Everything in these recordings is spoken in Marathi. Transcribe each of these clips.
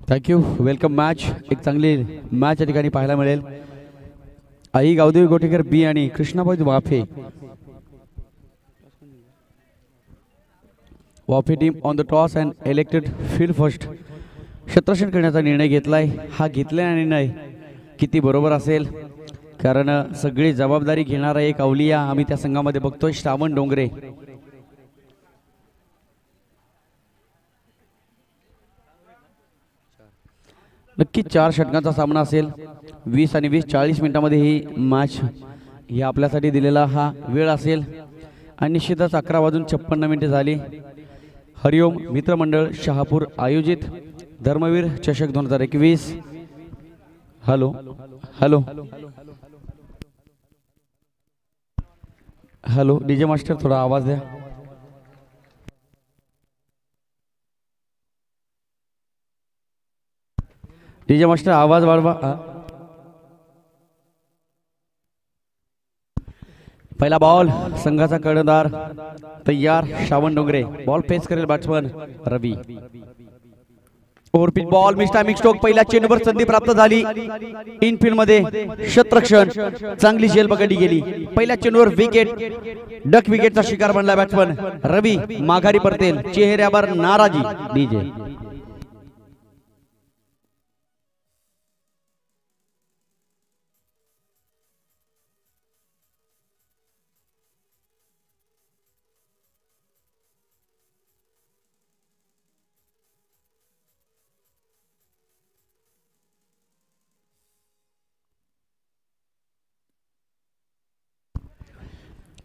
थँक्यू. Welcome match. एक चांगली मॅच या ठिकाणी पाहायला मिळेल. आई गावदेवी गोटेकर बी आणि कृष्णाबाई वाफे. वाफे team on the toss and elected field first. क्षेत्ररक्षण करण्याचा निर्णय घेतलाय. हा घेतलेला निर्णय किती बरोबर असेल, कारण सगळी जबाबदारी घेणारा एक अवलिया आम्ही त्या संघामध्ये बघतोय, श्रावण डोंगरे. नक्की 4 षटकांचा सामना असेल. 20 आणि 20 40 मिनिटांमध्ये ही मॅच ही आपल्यासाठी दिलेला हा वेळ असेल. आणि निश्चितच 11:56 झाली. हरिओम मित्रमंडळ शहापूर आयोजित धर्मवीर चषक 2021. Hello hello hello DJ master, थोडा आवाज द्या. डीजे मास्टर आवाज वाढवा. पहिला बॉल संघाचा कर्णधार तयार श्रावण डोंगरे. बॉल फेस करेल बॅट्समन रवी. Overpitch ball मिस्टा मिक्स्टोक. पहिल्या चेंडूवर संधी प्राप्त झाली. इनफिल्ड मध्ये क्षेत्ररक्षण चांगली झेल पकडली गेली. पहिल्या चेंडूवर विकेट. डक विकेटचा शिकार बनला बॅट्समन रवी. माघारी परतेल. चेहऱ्यावर नाराजी. डीजे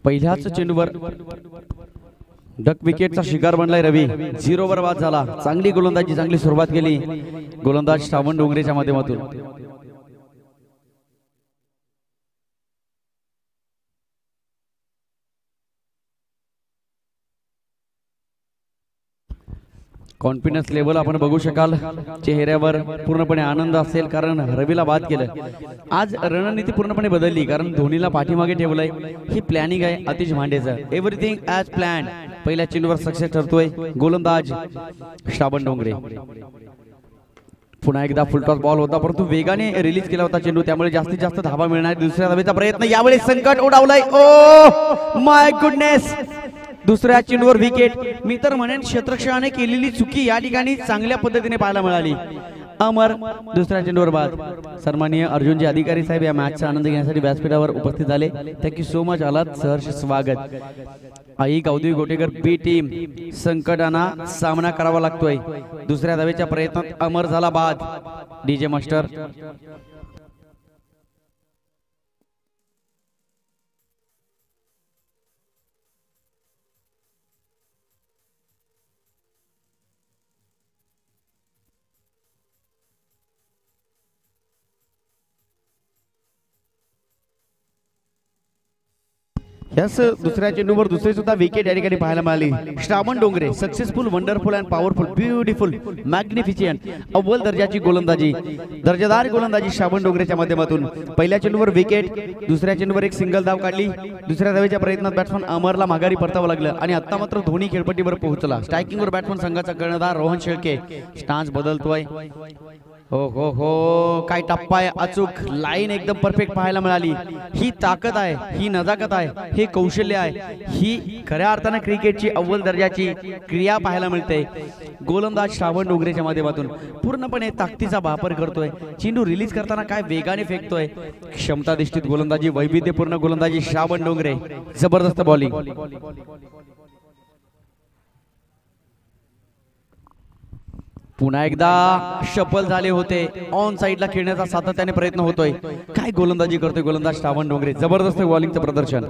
पहिल्याच चेंडूवर डक विकेटचा शिकार बनलाय रवी. 0 वर बाद झाला. चांगली गोलंदाजी, चांगली सुरुवात केली गोलंदाज श्रावण डोंगरेच्या माध्यमातून. कॉन्फिडन्स लेवल आपण बघू शकाल. चेहऱ्यावर पूर्णपणे आनंद असेल, कारण रवीला बाद केलं. आज रणनीती पूर्णपणे बदलली, कारण धोनीला पाठीमागे ठेवलंय. ही प्लॅनिंग आहे आतिश भांडेचं. Everything as plan. पहिल्या चेंडूवर सक्सेस ठरतोय गोलंदाज श्रावण डोंगरे. पुन्हा एकदा फुलटॉस बॉल होता, परंतु वेगाने रिलीज केला होता चेंडू, त्यामुळे जास्तीत जास्त धाबा मिळणार. दुसऱ्या धावेचा प्रयत्न. यावेळी संकट ओढावलंय. Oh my goodness. दुसऱ्या चेंडूवर विकेट. मी तर म्हणेन क्षेत्ररक्षणाने केलेली चुकी या ठिकाणी चांगल्या पद्धतीने पाहायला मिळाली. अमर दुसऱ्या चेंडूवर बाद. सन्माननीय अर्जुनजी अधिकारी साहेब या मॅचचा आनंद घेण्यासाठी व्यासपीठावर उपस्थित झाले. Thank you so much. आलात सहर्ष स्वागत. आई गावदेवी गोटेकर बी टीम संकटांना सामना करावा लागतोय. दुसऱ्या धावेच्या प्रयत्नात अमर झाला बाद. DJ master. यस, दुसऱ्या चेंडूवर दुसरी सुद्धा विकेट या ठिकाणी पाहायला मिळाली. Shravan Dongre successful, wonderful and powerful, beautiful, magnificent, अव्वल दर्जाची गोलंदाजी, दर्जेदार गोलंदाजी श्रावण डोंगरेच्या माध्यमातून. पहिल्या चेंडूवर विकेट. दुसऱ्या चेंडूवर एक सिंगल धाव काढली. दुसऱ्या धावेच्या प्रयत्नात बॅट्समन अमरला माघारी परतावं लागलं आणि आता मात्र धोनी खेळपट्टीवर पोहोचला. स्ट्रायकिंगवर बॅट्समन संघाचा कर्णधार रोहन शेळके. स्टान्स बदलतोय. हो हो हो, काय टप्पा आहे. अचूक लाईन एकदम परफेक्ट पाहायला मिळाली. ही ताकद आहे, ही नजाकत आहे, हे कौशल्य आहे. ही खऱ्या अर्थाने क्रिकेटची अव्वल दर्जाची क्रिया पाहायला मिळते. गोलंदाज श्रावण डोंगरेच्या माध्यमातून पूर्णपणे ताकदीचा वापर करतोय. चेंडू रिलीज करताना काय वेगाने फेकतोय. क्षमताधिष्ठित गोलंदाजी, वैविध्यपूर्ण गोलंदाजी श्रावण डोंगरे. जबरदस्त बॉलिंग. पुन्हा एकदा शफल झाले होते. ऑन साइडला खेळण्याचा सातत्याने प्रयत्न होतोय. काय गोलंदाजी करतोय गोलंदाज श्रावण डोंगरे. जबरदस्त बॉलिंगचं प्रदर्शन.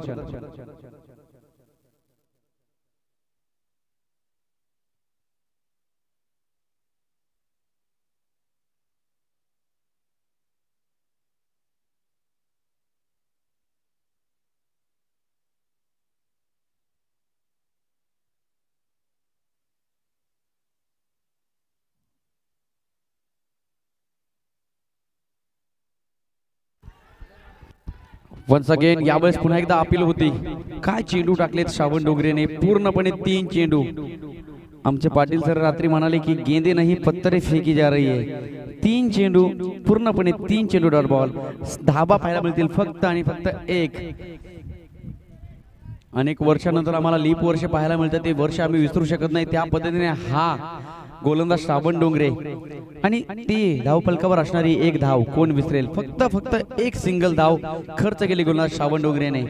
वन्स अगेन यावेळेस पुन्हा एकदा अपील होती. काय चेंडू टाकलेत श्रावण डोंगरेने. पूर्णपणे 3 चेंडू. आमचे पाटील सर रात्री म्हणाले की गेंदे नाही पत्तरे फेकी जा रही है. 3 चेंडू पूर्णपणे 3 चेंडू डॉट बॉल. धाबा पाहायला मिळतील फक्त आणि फक्त एक. अनेक वर्षानंतर आम्हाला लीप वर्ष पाहायला मिळतं, ते वर्ष आम्ही विसरू शकत नाही. त्या पद्धतीने हा गोलंदाज श्रावण डोंगरे आणि ती धावपलकावर असणारी एक धाव कोण विसरेल. फक्त एक सिंगल धाव खर्च केली गोलंदाज श्रावण डोंगरेने.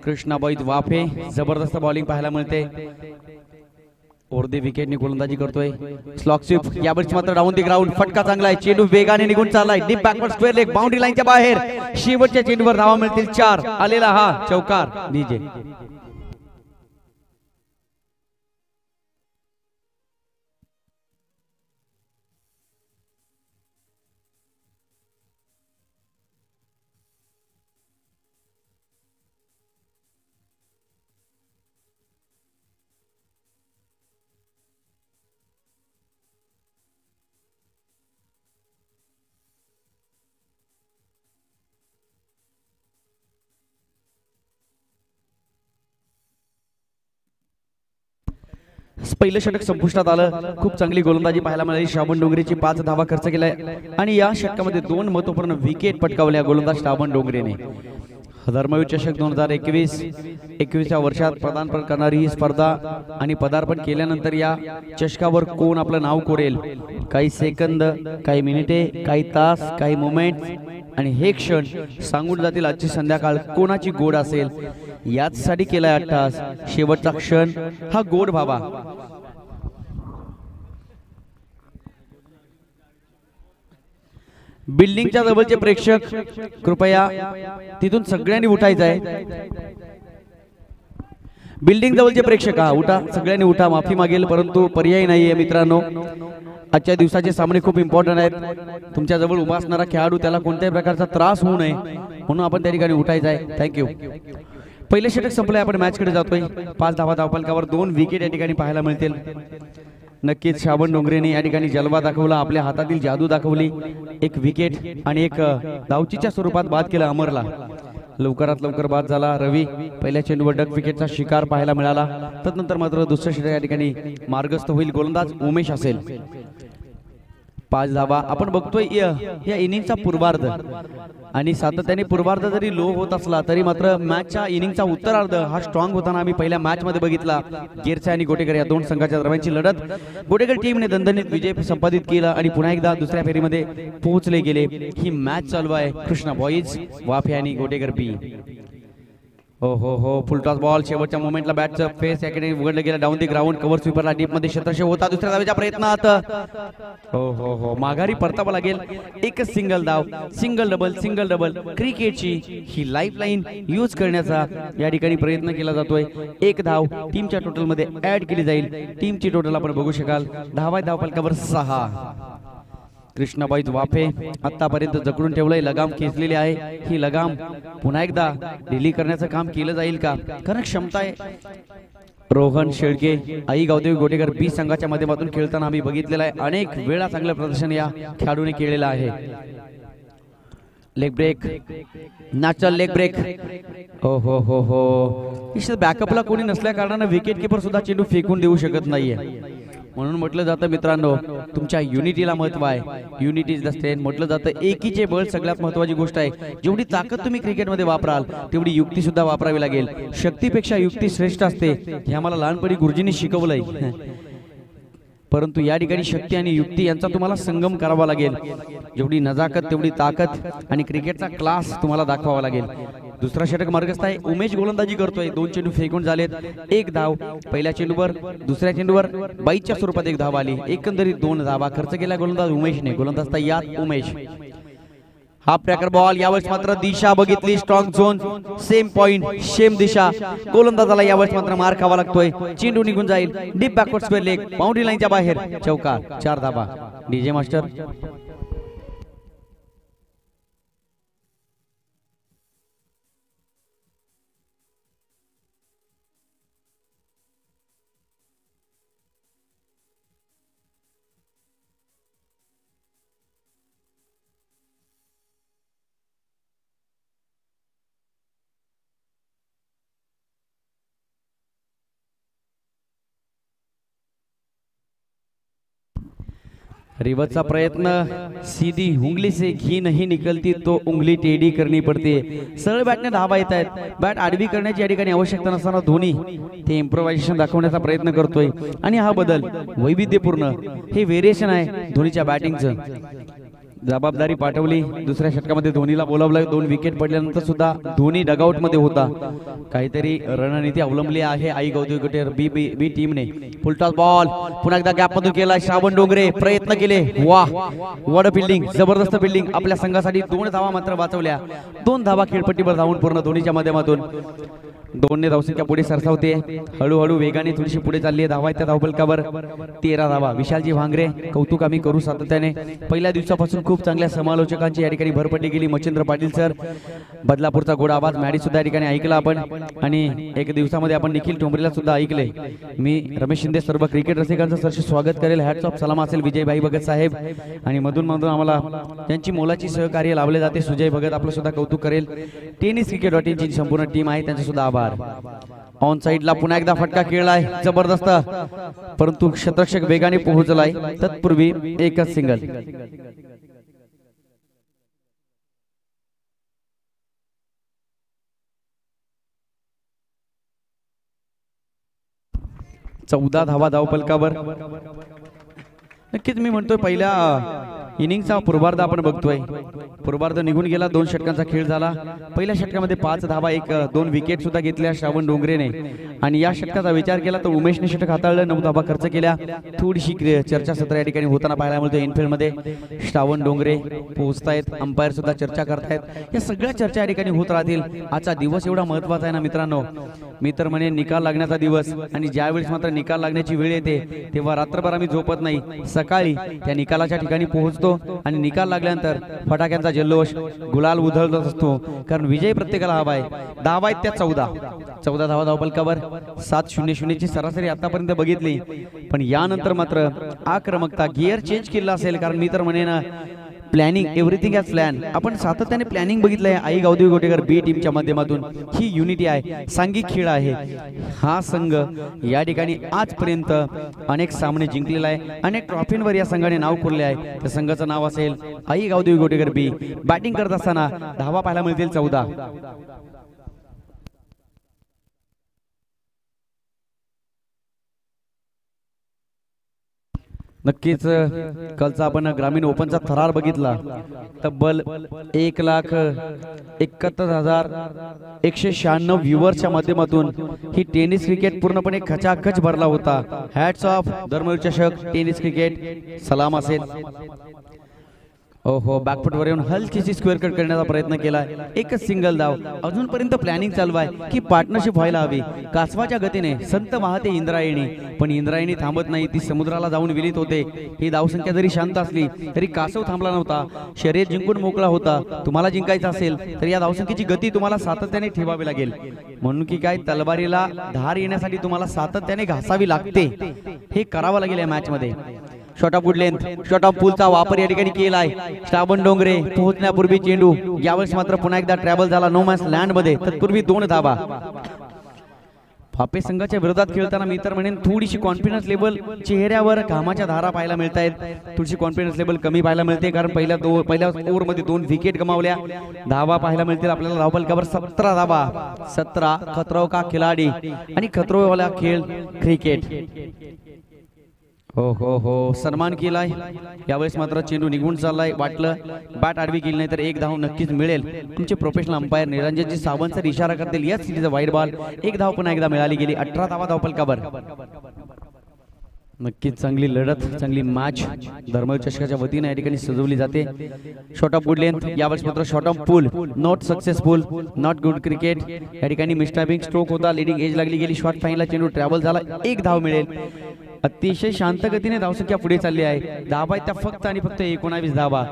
कृष्णाबाई वाफे जबरदस्त बॉलिंग पाहायला मिळते. ओरदे विकेटने गोलंदाजी करतोय. स्लॉक स्वीप यावेळी मात्र डाऊन दी ग्राउंड. फटका चांगला आहे. चेंडू वेगाने निघून चाललाय. Deep backward square leg boundary लाईनच्या बाहेर. शेवटच्या चेंडूवर धावा मिळतील 4. आलेला हा चौकार डीजे. पहिलं षटक संपुष्टात आलं. खूप चांगली गोलंदाजी पाहायला मिळाली. श्रावण डोंगरेची 5 धावा खर्च केलाय आणि या षटकामध्ये 2 महत्त्वपूर्ण विकेट पटकावल्या गोलंदाज श्रावण डोंगरेने. धर्मवीर चषक 2021 वर्षात पदार्पण करणारी ही स्पर्धा आणि पदार्पण केल्यानंतर या चषकावर कोण आपलं नाव कोरेल. काही सेकंद, काही मिनिटे, काही तास, काही मोमेंट आणि हे क्षण सांगून जातील आजची संध्याकाळ कोणाची गोड असेल. याचसाठी केलाय 8 तास. शेवटचा क्षण हा गोड व्हावा. बिल्डिंगच्या जवळचे प्रेक्षक कृपया तिथून सगळ्यांनी उठायचं आहे. बिल्डिंग जवळचे प्रेक्षक उठा, सगळ्यांनी उठा. माफी मागेल परंतु पर्याय नाहीये मित्रांनो. आजच्या दिवसाचे सामने खूप इम्पॉर्टंट आहेत. तुमच्या जवळ उभा असणारा खेळाडू त्याला कोणत्याही प्रकारचा त्रास होऊ नये म्हणून आपण त्या ठिकाणी उठायचं आहे. थँक्यू. पहिले षटक संपले. आपण मॅच कडे जातोय. 5 धावा धावफलकावर 2 विकेट या ठिकाणी पाहायला मिळतील. नक्कीच श्रावण डोंगरेने या ठिकाणी जलवा दाखवला. आपल्या हातातील जादू दाखवली. एक विकेट आणि एक धावचीच्या स्वरूपात बाद केला अमरला. लवकरात लवकर बाद झाला रवी. पहिल्या चेंडूवर डक विकेटचा शिकार पाहायला मिळाला. तदनंतर मात्र दुसऱ्या षटक या ठिकाणी मार्गस्थ होईल. गोलंदाज उमेश असेल. 5 धावा आपण बघतोय. या इनिंगचा पूर्वार्ध आणि सातत्याने पूर्वार्ध जरी लो होत असला तरी मात्र मॅचच्या इनिंगचा उत्तरार्ध हा स्ट्रॉंग होताना आम्ही पहिल्या मॅच मध्ये बघितला. गिरचे आणि गोटेकर या 2 संघाच्या दरम्यानची लढत. गोटेकर टीमने दणदणीत विजय संपादित केला आणि पुन्हा एकदा दुसऱ्या फेरीमध्ये पोहोचले गेले. ही मॅच चालू आहे. कृष्णा बॉईज वाफे आणि गोटेकर बी. हो फुलटॉस बॉल. शेवटच्या मोमेंटला बॅटचं फेस याकडे उघडलं गेलं. Down the ground. कव्हर स्वीपरला डीप मध्ये क्षेत्रक्षेत्र होता. दुसऱ्या धावेच्या प्रयत्नात हो माघारी परतावा लागेल. एकच सिंगल धाव. सिंगल डबल क्रिकेटची ही लाईफलाईन यूज करण्याचा या ठिकाणी प्रयत्न केला जातोय. एक धाव टीमच्या टोटल मध्ये ऍड केली जाईल. टीमची टोटल आपण बघू शकाल. धावफलकावर 6. कृष्णाबाई वाफे आतापर्यंत जकडून ठेवलंय. लगाम खेचलेली आहे. ही लगाम पुन्हा एकदा ढिली करण्याचं काम केलं जाईल का. कारण क्षमता आहे. रोहन शेळके आई गावदेवी गोटेकर बी संघाच्या माध्यमातून खेळताना आम्ही बघितलेला आहे. अनेक वेळा चांगलं प्रदर्शन या खेळाडूने केलेलं आहे. Leg break. Natural leg break. हो बॅकअपला कोणी नसल्या कारणाने विकेट किपर सुद्धा चेंडू फेकून देऊ शकत नाहीये. म्हणून म्हटलं जातं मित्रांनो तुमच्या युनिटीला महत्व आहे. युनिटी इज द स्ट्रेंथ म्हटलं जातं. एकीचे बळ सगळ्यात महत्वाची गोष्ट आहे. जेवढी ताकद तुम्ही क्रिकेटमध्ये वापराल तेवढी युक्ती सुद्धा वापरावी लागेल. शक्तीपेक्षा युक्ती श्रेष्ठ असते हे आम्हाला लहानपणी गुरुजींनी शिकवलंय. परंतु या ठिकाणी शक्ती आणि युक्ती यांचा तुम्हाला संगम करावा लागेल. जेवढी नजाकत तेवढी ताकद आणि क्रिकेटचा क्लास तुम्हाला दाखवावा लागेल. दुसरा षटक मार्गस्थ आहे. उमेश गोलंदाजी करतोय. 2 चेंडू फेकून झालेत. एक धाव पहिल्या चेंडूवर. दुसऱ्या चेंडूवर बाईच्या स्वरूपात एक धाव आली. एकंदरीत 2 धावा खर्च केला गोलंदाज उमेशने. गोलंदाज यात उमेश. हा ट्रॅकर बॉल. यावेळेस मात्र दिशा बघितली. Strong zone. Same point same दिशा. गोलंदाजाला यावेळेस मात्र मार खावा लागतोय. चेंडू निघून जाईल. Deep backward square leg boundary लाईनच्या बाहेर. चौकार. 4 धावा. DJ master. रिवर्सचा प्रयत्न, सीधी उंगली से घी नहीं निकलती तो उंगली टेढ़ी करनी पडते. सरळ बॅटने धावा येत आहेत. बॅट आडवी करण्याची या ठिकाणी आवश्यकता नसताना धोनी ते इम्प्रोव्हायझेशन दाखवण्याचा प्रयत्न करतोय आणि हा बदल वैविध्यपूर्ण हे व्हेरिएशन आहे धोनीच्या बॅटिंगचं. जबाबदारी पाठवली. दुसऱ्या षटकामध्ये धोनीला बोलावलं. 2 विकेट पडल्यानंतर सुद्धा धोनी डगआउट मध्ये होता. काहीतरी रणनीती अवलंबली आहे आई गौतमी बी टीमने. फुलटॉस बॉल पुन्हा एकदा गॅप मधून केला. श्रावण डोंगरे प्रयत्न केले. वाह, वड फिल्डिंग, जबरदस्त फिल्डिंग. आपल्या संघासाठी 2 धावा मात्र वाचवल्या. 2 धावा खेळपट्टीवर धावून पूर्ण धोनीच्या माध्यमातून 2 धावसंख्या पुढे सरसावते. हळूहळू वेगाने थोडीशी पुढे चालली आहे. धावा त्या धावफलकावर 13 धावा. विशालजी भांगरे कौतुक आम्ही करू सातत्याने. पहिल्या दिवसापासून खूप चांगल्या समालोचकांची या ठिकाणी भर पडली गेली. मच्छिंद्र पाटील सर, बदलापूरचा गोड आवाज मॅडी सुद्धा या ठिकाणी ऐकला आपण. आणि एक दिवसामध्ये आपण निखिल ठोंबरेला सुद्धा ऐकले. मी रमेश शिंदे सर्व क्रिकेट रसिकांचं सरशी स्वागत करेल. हॅट्स ऑफ सलाम असेल विजयभाई भगत साहेब. आणि मधून मधून आम्हाला त्यांची मोलाची सहकार्य लाभले जाते. सुजय भगत आपलं सुद्धा कौतुक करेल. टेनिस क्रिकेट ची संपूर्ण टीम आहे त्यांचे सुद्धा आभार. ऑन साइडला पुन्हा एकदा फटका खेळलाय जबरदस्त, परंतु क्षेत्ररक्षक वेगाने पोहोचलाय. तत्पूर्वी एकच सिंगल. चौदा धावा धावफलकावर. नक्कीच मी म्हणतोय पहिल्या इनिंगचा पूर्वार्ध आपण बघतोय. पूर्वार्ध निघून गेला. 2 षटकांचा खेळ झाला. पहिल्या षटकामध्ये 5 धावा 2 विकेट सुद्धा घेतल्या श्रावण डोंगरेने. आणि या षटकाचा विचार केला तर उमेशने षटक हाताळलं. 9 धावा खर्च केल्या. थोडीशी चर्चासत्र या ठिकाणी होताना पाहायला मिळतो. इनफिल्ड मध्ये श्रावण डोंगरे पोहोचतायत. अंपायर सुद्धा चर्चा करतायत. या सगळ्या चर्चा या ठिकाणी होत राहतील. आजचा दिवस एवढा महत्त्वाचा आहे ना मित्रांनो. मी तर म्हणे निकाल लागण्याचा दिवस. आणि ज्यावेळेस मात्र निकाल लागण्याची वेळ येते तेव्हा रात्रभर आम्ही झोपत नाही. सकाळी त्या निकालाच्या ठिकाणी पोहोचतो आणि निकाल लागल्यानंतर फटाक्यांचा जल्लोष, गुलाल उधळत असतो. कारण विजय प्रत्येकाला हवा आहे. धावा आहेत त्या 14 धावा धावफलकावर. 7-0-0 ची सरासरी आतापर्यंत बघितली. पण यानंतर मात्र आक्रमकता गिअर चेंज केला असेल. कारण मी तर म्हणे ना प्लॅनिंग, एव्हरीथिंग ॲज प्लॅन. आपण सातत्याने प्लॅनिंग बघितलंय आई गावदेवी गोटेकर बी टीमच्या माध्यमातून. ही युनिटी आहे, सांघिक खेळ आहे. हा संघ या ठिकाणी आजपर्यंत अनेक सामने जिंकलेला आहे. अनेक ट्रॉफींवर या संघाने नाव कोरले आहे. त्या संघाचं नाव असेल आई गावदेवी गोटेकर बी. बॅटिंग करत असताना धावा पाहायला मिळतील 14. नक्कीच कालचा आपण ग्रामीण ओपनचा थरार बघितला. तब्बल 1,71,196 व्ह्युअर्सच्या माध्यमातून ही टेनिस क्रिकेट पूर्णपणे खचाखच भरला होता. हॅट्स ऑफ धर्मवीर चषक टेनिस क्रिकेट. सलाम असेल. ओहो, बॅकफुटवर येऊन हलकीशी स्क्वेअर कट करण्याचा प्रयत्न केला. एकच सिंगल धाव. अजूनपर्यंत प्लॅनिंग चालू आहे की पार्टनरशिप व्हायला हवी. कासवाच्या गतीने संत वाहते इंद्रायणी, पण इंद्रायणी थांबत नाही. ती समुद्राला जाऊन विलीत होते. ही धावसंख्या जरी शांत असली तरी कासव थांबला नव्हता. शर्यत जिंकून मोकळा होता. तुम्हाला जिंकायचं असेल तर या धावसंख्येची गती तुम्हाला सातत्याने ठेवावी लागेल. म्हणून की काय, तलवारीला धार येण्यासाठी तुम्हाला सातत्याने घासावी लागते. हे करावं लागेल या मॅच मध्ये. Short of good length, short of पुलचा वापर या ठिकाणी केलाय. श्रावण डोंगरे पोहोचण्यापूर्वी चेंडू. यावेळेस मात्र पुन्हा एकदा ट्रॅव्हल झाला नो मॅच लँड मध्ये. तत्पूर्वी 2 धावा. फापे संघाच्या विरोधात खेळताना मी तर म्हणेन थोडीशी कॉन्फिडन्स लेवल, चेहऱ्यावर घामाच्या धारा पाहायला मिळत आहेत. थोडीशी कॉन्फिडन्स लेवल कमी पाहायला मिळते. कारण पहिल्या ओव्हरमध्ये 2 विकेट गमावल्या. धावा पाहायला मिळतील आपल्याला धावफलकावर 17 धावा. 17. खतरो का खिलाडी आणि खतरो वाला खेळ क्रिकेट. हो हो हो, सन्मान केलाय. यावेळेस मात्र चेंडू निघून चाललाय. वाटलं बॅट आडवी केली नाही तर 1 धाव नक्कीच मिळेल. तुमचे प्रोफेशनल अंपायर निरंजनजी सावंत सर इशारा करतील याच सिरीजचा वाईड बॉल. 1 धाव पुन्हा एकदा मिळाली गेली. 18 धावा धावफलकावर. नक्कीच चांगली लढत, चांगली मॅच धर्मवीर चषकाच्या वतीने या ठिकाणी सजवली जाते. Short of good length. यावेळेस मात्र short of pull not successful, not good cricket. या ठिकाणी मिस्टॅबिंग स्ट्रोक होता. लीडिंग एज लागली गेली. शॉर्ट फाईनला चेंडू ट्रॅव्हल झाला. 1 धाव मिळेल. अतिशय शांत गतीने धावसंख्या पुढे चालली आहे. धावा त्या फक्त आणि फक्त 19 धावा.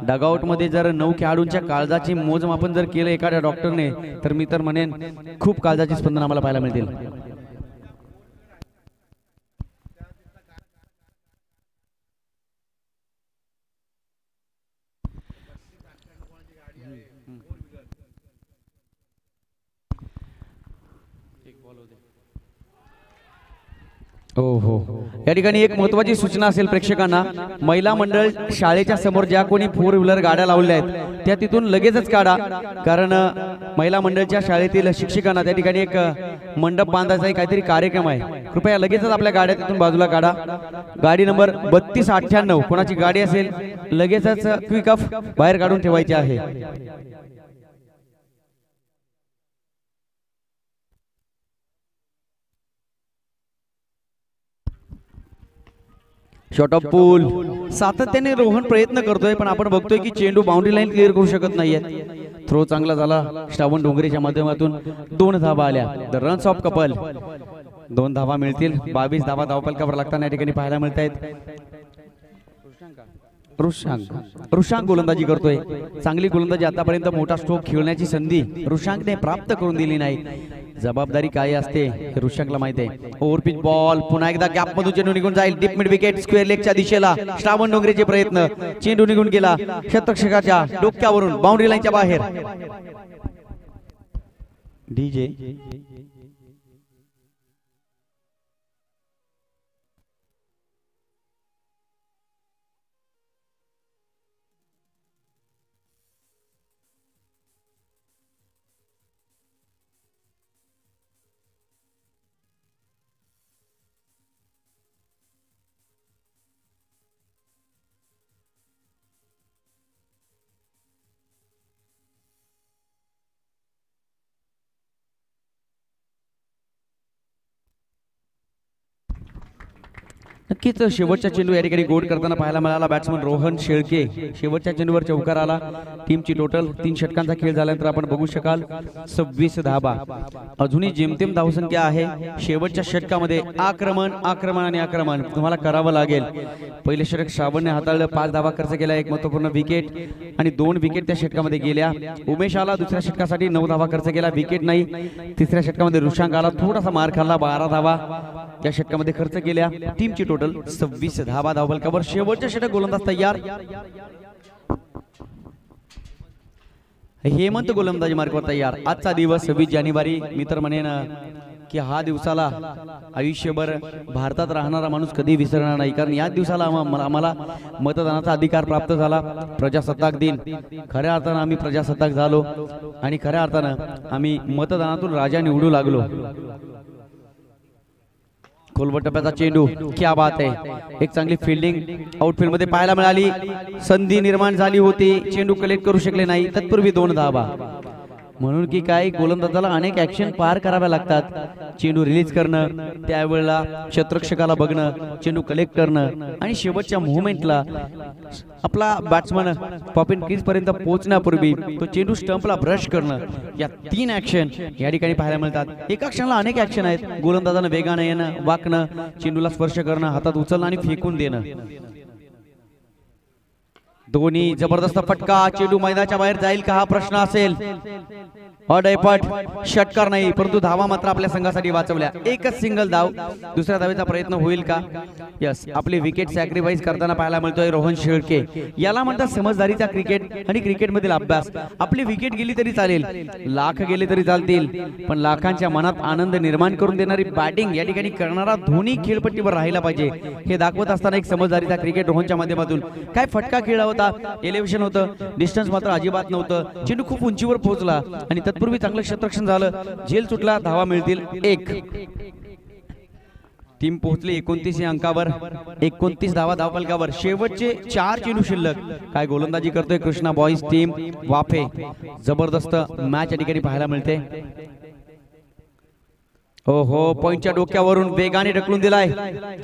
डगआउट मध्ये जर 9 खेळाडूंच्या काळजाची मोजमापन जर केलं एखाद्या डॉक्टरने तर मी तर म्हणेन खूप काळजाची स्पंदन आम्हाला पाहायला मिळतील. हो हो, या ठिकाणी एक महत्त्वाची सूचना असेल प्रेक्षकांना, महिला मंडळ शाळेच्या समोर ज्या कोणी फोर व्हीलर गाड्या लावल्या आहेत त्या तिथून लगेचच काढा, कारण महिला मंडळच्या शाळेतील शिक्षकांना त्या ठिकाणी एक मंडप बांधायचा एक काहीतरी कार्यक्रम आहे. कृपया लगेचच आपल्या गाड्या तिथून बाजूला काढा. गाडी नंबर 3298 कोणाची गाडी असेल लगेचच क्विक ऑफ बाहेर काढून ठेवायची आहे. शॉट ऑफ पूल. सातत्याने रोहन प्रयत्न करतोय पण आपण बघतोय की चेंडू बाउंड्री लाईन क्लिअर करू शकत नाहीये. थ्रो चांगला झाला श्रावण डोंगरेच्या माध्यमातून. 2 धावा आल्या. The runs off couple. 2 धावा मिळतील. 22 धावा धावफलकावर लागताना या ठिकाणी पाहायला मिळत आहेत. रुशांक गोलंदाजी करतोय. चांगली गोलंदाजी, आतापर्यंत मोठा स्ट्रोक खेळण्याची संधी रुशांकने प्राप्त करून दिली नाही. जबाबदारी काय असते हे रुशांकला माहित आहे. Overpitch ball. पुन्हा एकदा गॅप मधून चेंडू निघून जाईल. डीप मिड विकेट स्क्वेअर लेगच्या दिशेला. श्रावण डोंगरेचे प्रयत्न. चेंडू निघून गेला शतरक्षकाच्या डोक्यावरून बाउंड्री लाईनच्या बाहेर. डीजे नक्कीच शेवटच्या चेंडू या ठिकाणी गोड करताना पाहायला मिळाला बॅट्समन रोहन शेळके. शेवटच्या चेंडूवर चौकार आला. टीमची टोटल 3 षटकांचा खेळ झाल्यानंतर आपण बघू शकाल 26 धाबा. अजूनही जेमतेम धावसंख्या आहे. शेवटच्या षटकामध्ये आक्रमण आक्रमण आणि आक्रमण तुम्हाला करावं लागेल. पहिले षटक श्रावणने हाताळलं. 5 धावा खर्च केला. एक महत्त्वपूर्ण विकेट आणि 2 विकेट त्या षटकामध्ये गेल्या. उमेश आला दुसऱ्या षटकासाठी. 9 धावा खर्च केला. विकेट नाही. तिसऱ्या षटकामध्ये रुशांक आला. थोडासा मार खाल्ला. 12 धावा त्या षटकामध्ये खर्च केल्या. टीमची टोटल 26 धावा धावफलकावर. शेवटच्या षटक गोलंदाज तयार. हेमंत गोलंदाजी मार्गावर तयार. आजचा दिवस 26 जानेवारी. मी तर म्हणेन की हा दिवसाला आयुष्यभर भारतात राहणारा माणूस कधी विसरणार नाही, कारण या दिवसाला आम्हाला मतदानाचा अधिकार प्राप्त झाला. प्रजासत्ताक दिन. खऱ्या अर्थानं आम्ही प्रजासत्ताक झालो आणि खऱ्या अर्थानं आम्ही मतदानातून राजा निवडू लागलो. खोलवर टप्प्याचा चेंडू. क्या बात आहे. एक चांगली फिल्डिंग आउटफील्ड मध्ये पाहायला मिळाली. संधी निर्माण झाली होती. चेंडू कलेक्ट करू शकले नाही. तत्पूर्वी 2 धावा. म्हणून की काय गोलंदाजाला अनेक ऍक्शन पार कराव्या लागतात. चेंडू रिलीज करणं, त्यावेळेला शतरक्षकाला बघणं, चेंडू कलेक्ट करणं आणि शेवटच्या मुवमेंटला आपला बॅट्समन पॉपिन क्रीज पर्यंत पोहोचण्यापूर्वी तो चेंडू स्टंपला ब्रश करणं. या 3 ऍक्शन या ठिकाणी पाहायला मिळतात. एका क्षणाला अनेक ऍक्शन आहेत. गोलंदाजानं वेगानं येणं, वाकणं, चेंडूला स्पर्श करणं, हातात उचलणं आणि फेकून देणं. दोन्ही जबरदस्त फटका. चेंडू मैदानाच्या बाहेर जाईल का हा प्रश्न असेल. अडयपट षटकार नाही, परंतु धावा मात्र आपल्या संघासाठी वाचवल्या. एकच सिंगल धाव. दुसऱ्या धावेचा प्रयत्न होईल का. यस, आपली विकेट सॅक्रिफाईस करताना पाहायला मिळतोय रोहन शेळके. याला म्हणतात समजदारीचा क्रिकेट आणि क्रिकेटमधील अभ्यास. आपली विकेट गेली तरी चालेल, लाख गेले तरी चालतील, पण लाखांच्या मनात आनंद निर्माण करून देणारी बॅटिंग या ठिकाणी करणारा धोनी खेळपट्टीवर राहिला पाहिजे हे दाखवत असताना एक समजदारीचा क्रिकेट रोहनच्या माध्यमातून. काय फटका खेळला होता. एलिव्हेशन होतं, डिस्टन्स मात्र अजिबात नव्हतं. चेंडू खूप उंचीवर पोहोचला आणि तत्पूर्वी चांगलं क्षेत्ररक्षण झालं. झेल सुटला. धावा मिळतील 1. टीम पोहोचली 29 या अंकावर. 29 धावा धावफलकावर. शेवटचे 4 चेंडू शिल्लक. काय गोलंदाजी करतोय कृष्णा बॉईज टीम वाफे. जबरदस्त मॅच या ठिकाणी पाहायला मिळते. हो, पॉइंटच्या डोक्यावरून वेगाने ढकलून दिलाय.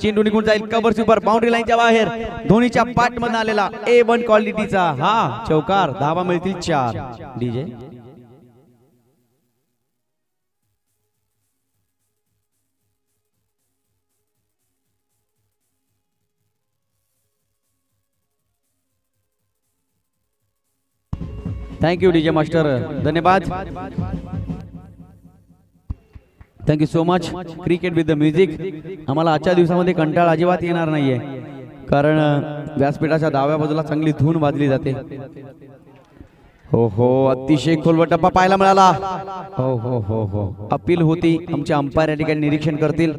चेंडू निघून जाईल. कव्हर स्वीपर बाउंड्री लाईनच्या बाहेर. धोनीच्या पाठ मध्ये आलेला A1 क्वालिटीचा हा चौकार. धावा मिळतील 4. डीजे थँक्यू डीजे मास्टर, धन्यवाद. Thank you so much. Cricket with the music. आम्हाला आजच्या दिवसामध्ये कंटाळा अजिबात येणार नाहीये, कारण व्यासपीठाच्या डाव्या बाजूला चांगली धून वाजली जाते. हो हो, अतिशय खोलवर टप्पा पाहायला मिळाला. हो हो हो हो, अपील होती. आमचे अंपायर या ठिकाणी निरीक्षण करतील.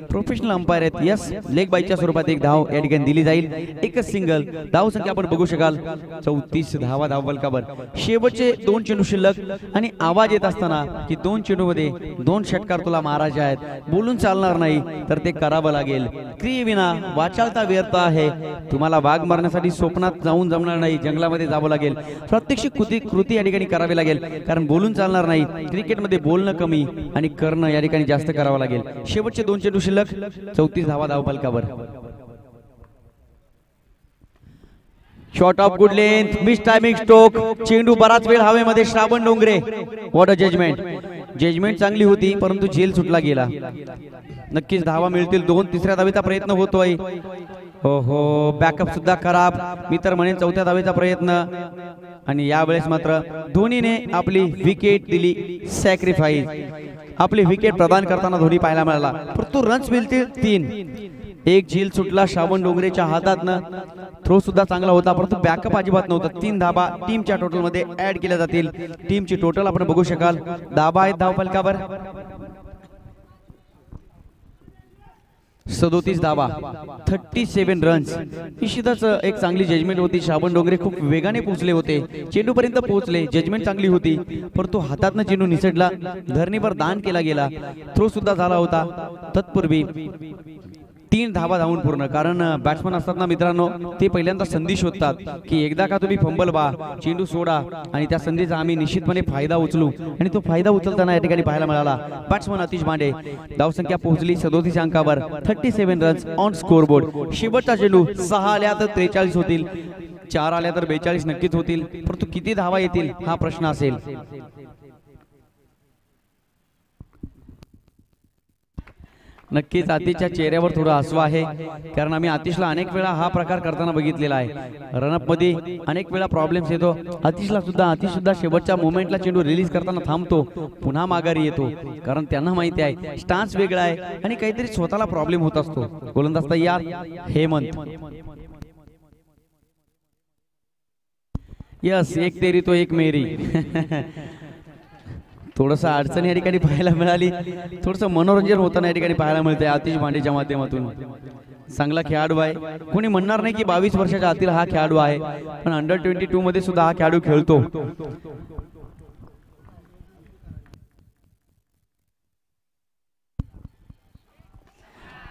प्रोफेशनल अंपायर आहेत. यस, लेग बाईच्या स्वरूपात एक धाव या ठिकाणी दिली जाईल. एकच सिंगल. धाव संख्या आपण बघू शकाल 34 धावा धावफलकावर. शेवटचे 2 चेंडू शिल्लक आणि आवाज येत असताना की 2 चेंडूमध्ये 2 षटकार तुला मारायचे आहेत, बोलून चालणार नाही, तर ते करावं लागेल. क्रियेविना वाचालता व्यर्थ आहे. तुम्हाला वाघ मारण्यासाठी स्वप्नात जाऊन जमणार नाही, जंगलामध्ये जावं लागेल. प्रत्यक्ष कृती या ठिकाणी करावी लागेल, कारण बोलून चालणार नाही. क्रिकेटमध्ये बोलणं कमी आणि करणं या ठिकाणी जास्त करावं लागेल. शेवटचे 2 चेंडू शिल्लक, 34 धावा धावफलकावर. Short of good length, miss timing stroke. चेंडू बराच वेळ हवेमध्ये. Shravan Dongre, what a judgement. Judgement चांगली होती, परंतु झेल सुटला गेला. नक्कीच धावा मिळतील. 2 तिसऱ्या धावेचा प्रयत्न होतोय. हो हो, बॅकअप सुद्धा खराब. मी तर म्हणेन 4थ्या धावेचा प्रयत्न. आणि यावेळेस मात्र धोनीने आपली विकेट दिली सॅक्रिफाईस. आपली विकेट प्रदान करताना धोनी पाहायला मिळाला. परंतु रन्स मिळतील 3. एक झील सुटला श्रावण डोंगरेच्या हातातनं. थ्रो सुद्धा चांगला होता, परंतु बॅकअप अजिबात नव्हता. 3 धाबा टीमच्या टोटल मध्ये ऍड केल्या जातील. टीमची टोटल आपण बघू शकाल. धाबा आहेत धावफलकावर 37 धावा, 37 रन्स. निश्चितच एक चांगली जजमेंट होती. श्रावण डोंगरे खूप वेगाने पोहोचले होते, चेंडूपर्यंत पोहोचले. जजमेंट चांगली होती, परंतु हातातनं चेंडू निसटला. धरणीवर दान केला गेला. थ्रो सुद्धा झाला होता. तत्पूर्वी 3 धावा धावून पूर्ण. कारण बॅट्समन असतात ना मित्रांनो, ते पहिल्यांदा संधी शोधतात की एकदा का तुम्ही फंबल व्हा, चेंडू सोडा आणि त्या संधीचा आम्ही निश्चितपणे फायदा उचलू. आणि तो फायदा उचलताना या ठिकाणी पाहायला मिळाला. बॅट्समन आतिश मांडे. धावसंख्या पोहोचली 37 अंकावर. 37 रन्स ऑन स्कोरबोर्ड. शेवटचा चेंडू 6 आल्या तर 43 होतील, 4 आल्या तर 42 नक्कीच होतील, परंतु किती धावा येतील हा प्रश्न असेल. नक्कीच आतिशच्या चेहऱ्यावर थोडा हसू आहे, कारण आम्ही आतिशला अनेक वेळा हा प्रकार करताना बघितलेला आहे. रनअप मध्ये अनेक वेळा प्रॉब्लेम्स येतो. आतिश सुद्धा शेवटच्या मोमेंटला चेंडू रिलीज करताना थांबतो, पुन्हा माघारी येतो, कारण त्यांना माहिती आहे स्टान्स वेगळा आहे आणि काहीतरी स्वतःला प्रॉब्लेम होत असतो. गोलंदाज तयार, हेमंत. यस, एक तेरी तो एक मेरी. थोडंसं अडचण या ठिकाणी पाहायला मिळाली. थोडंसं मनोरंजन होताना या ठिकाणी पाहायला मिळतंय आतिश मांडेच्या माध्यमातून. चांगला खेळाडू आहे. कोणी म्हणणार नाही की 22 वर्षाच्या आतील हा खेळाडू आहे, पण अंडर 22 मध्ये सुद्धा हा खेळाडू खेळतो.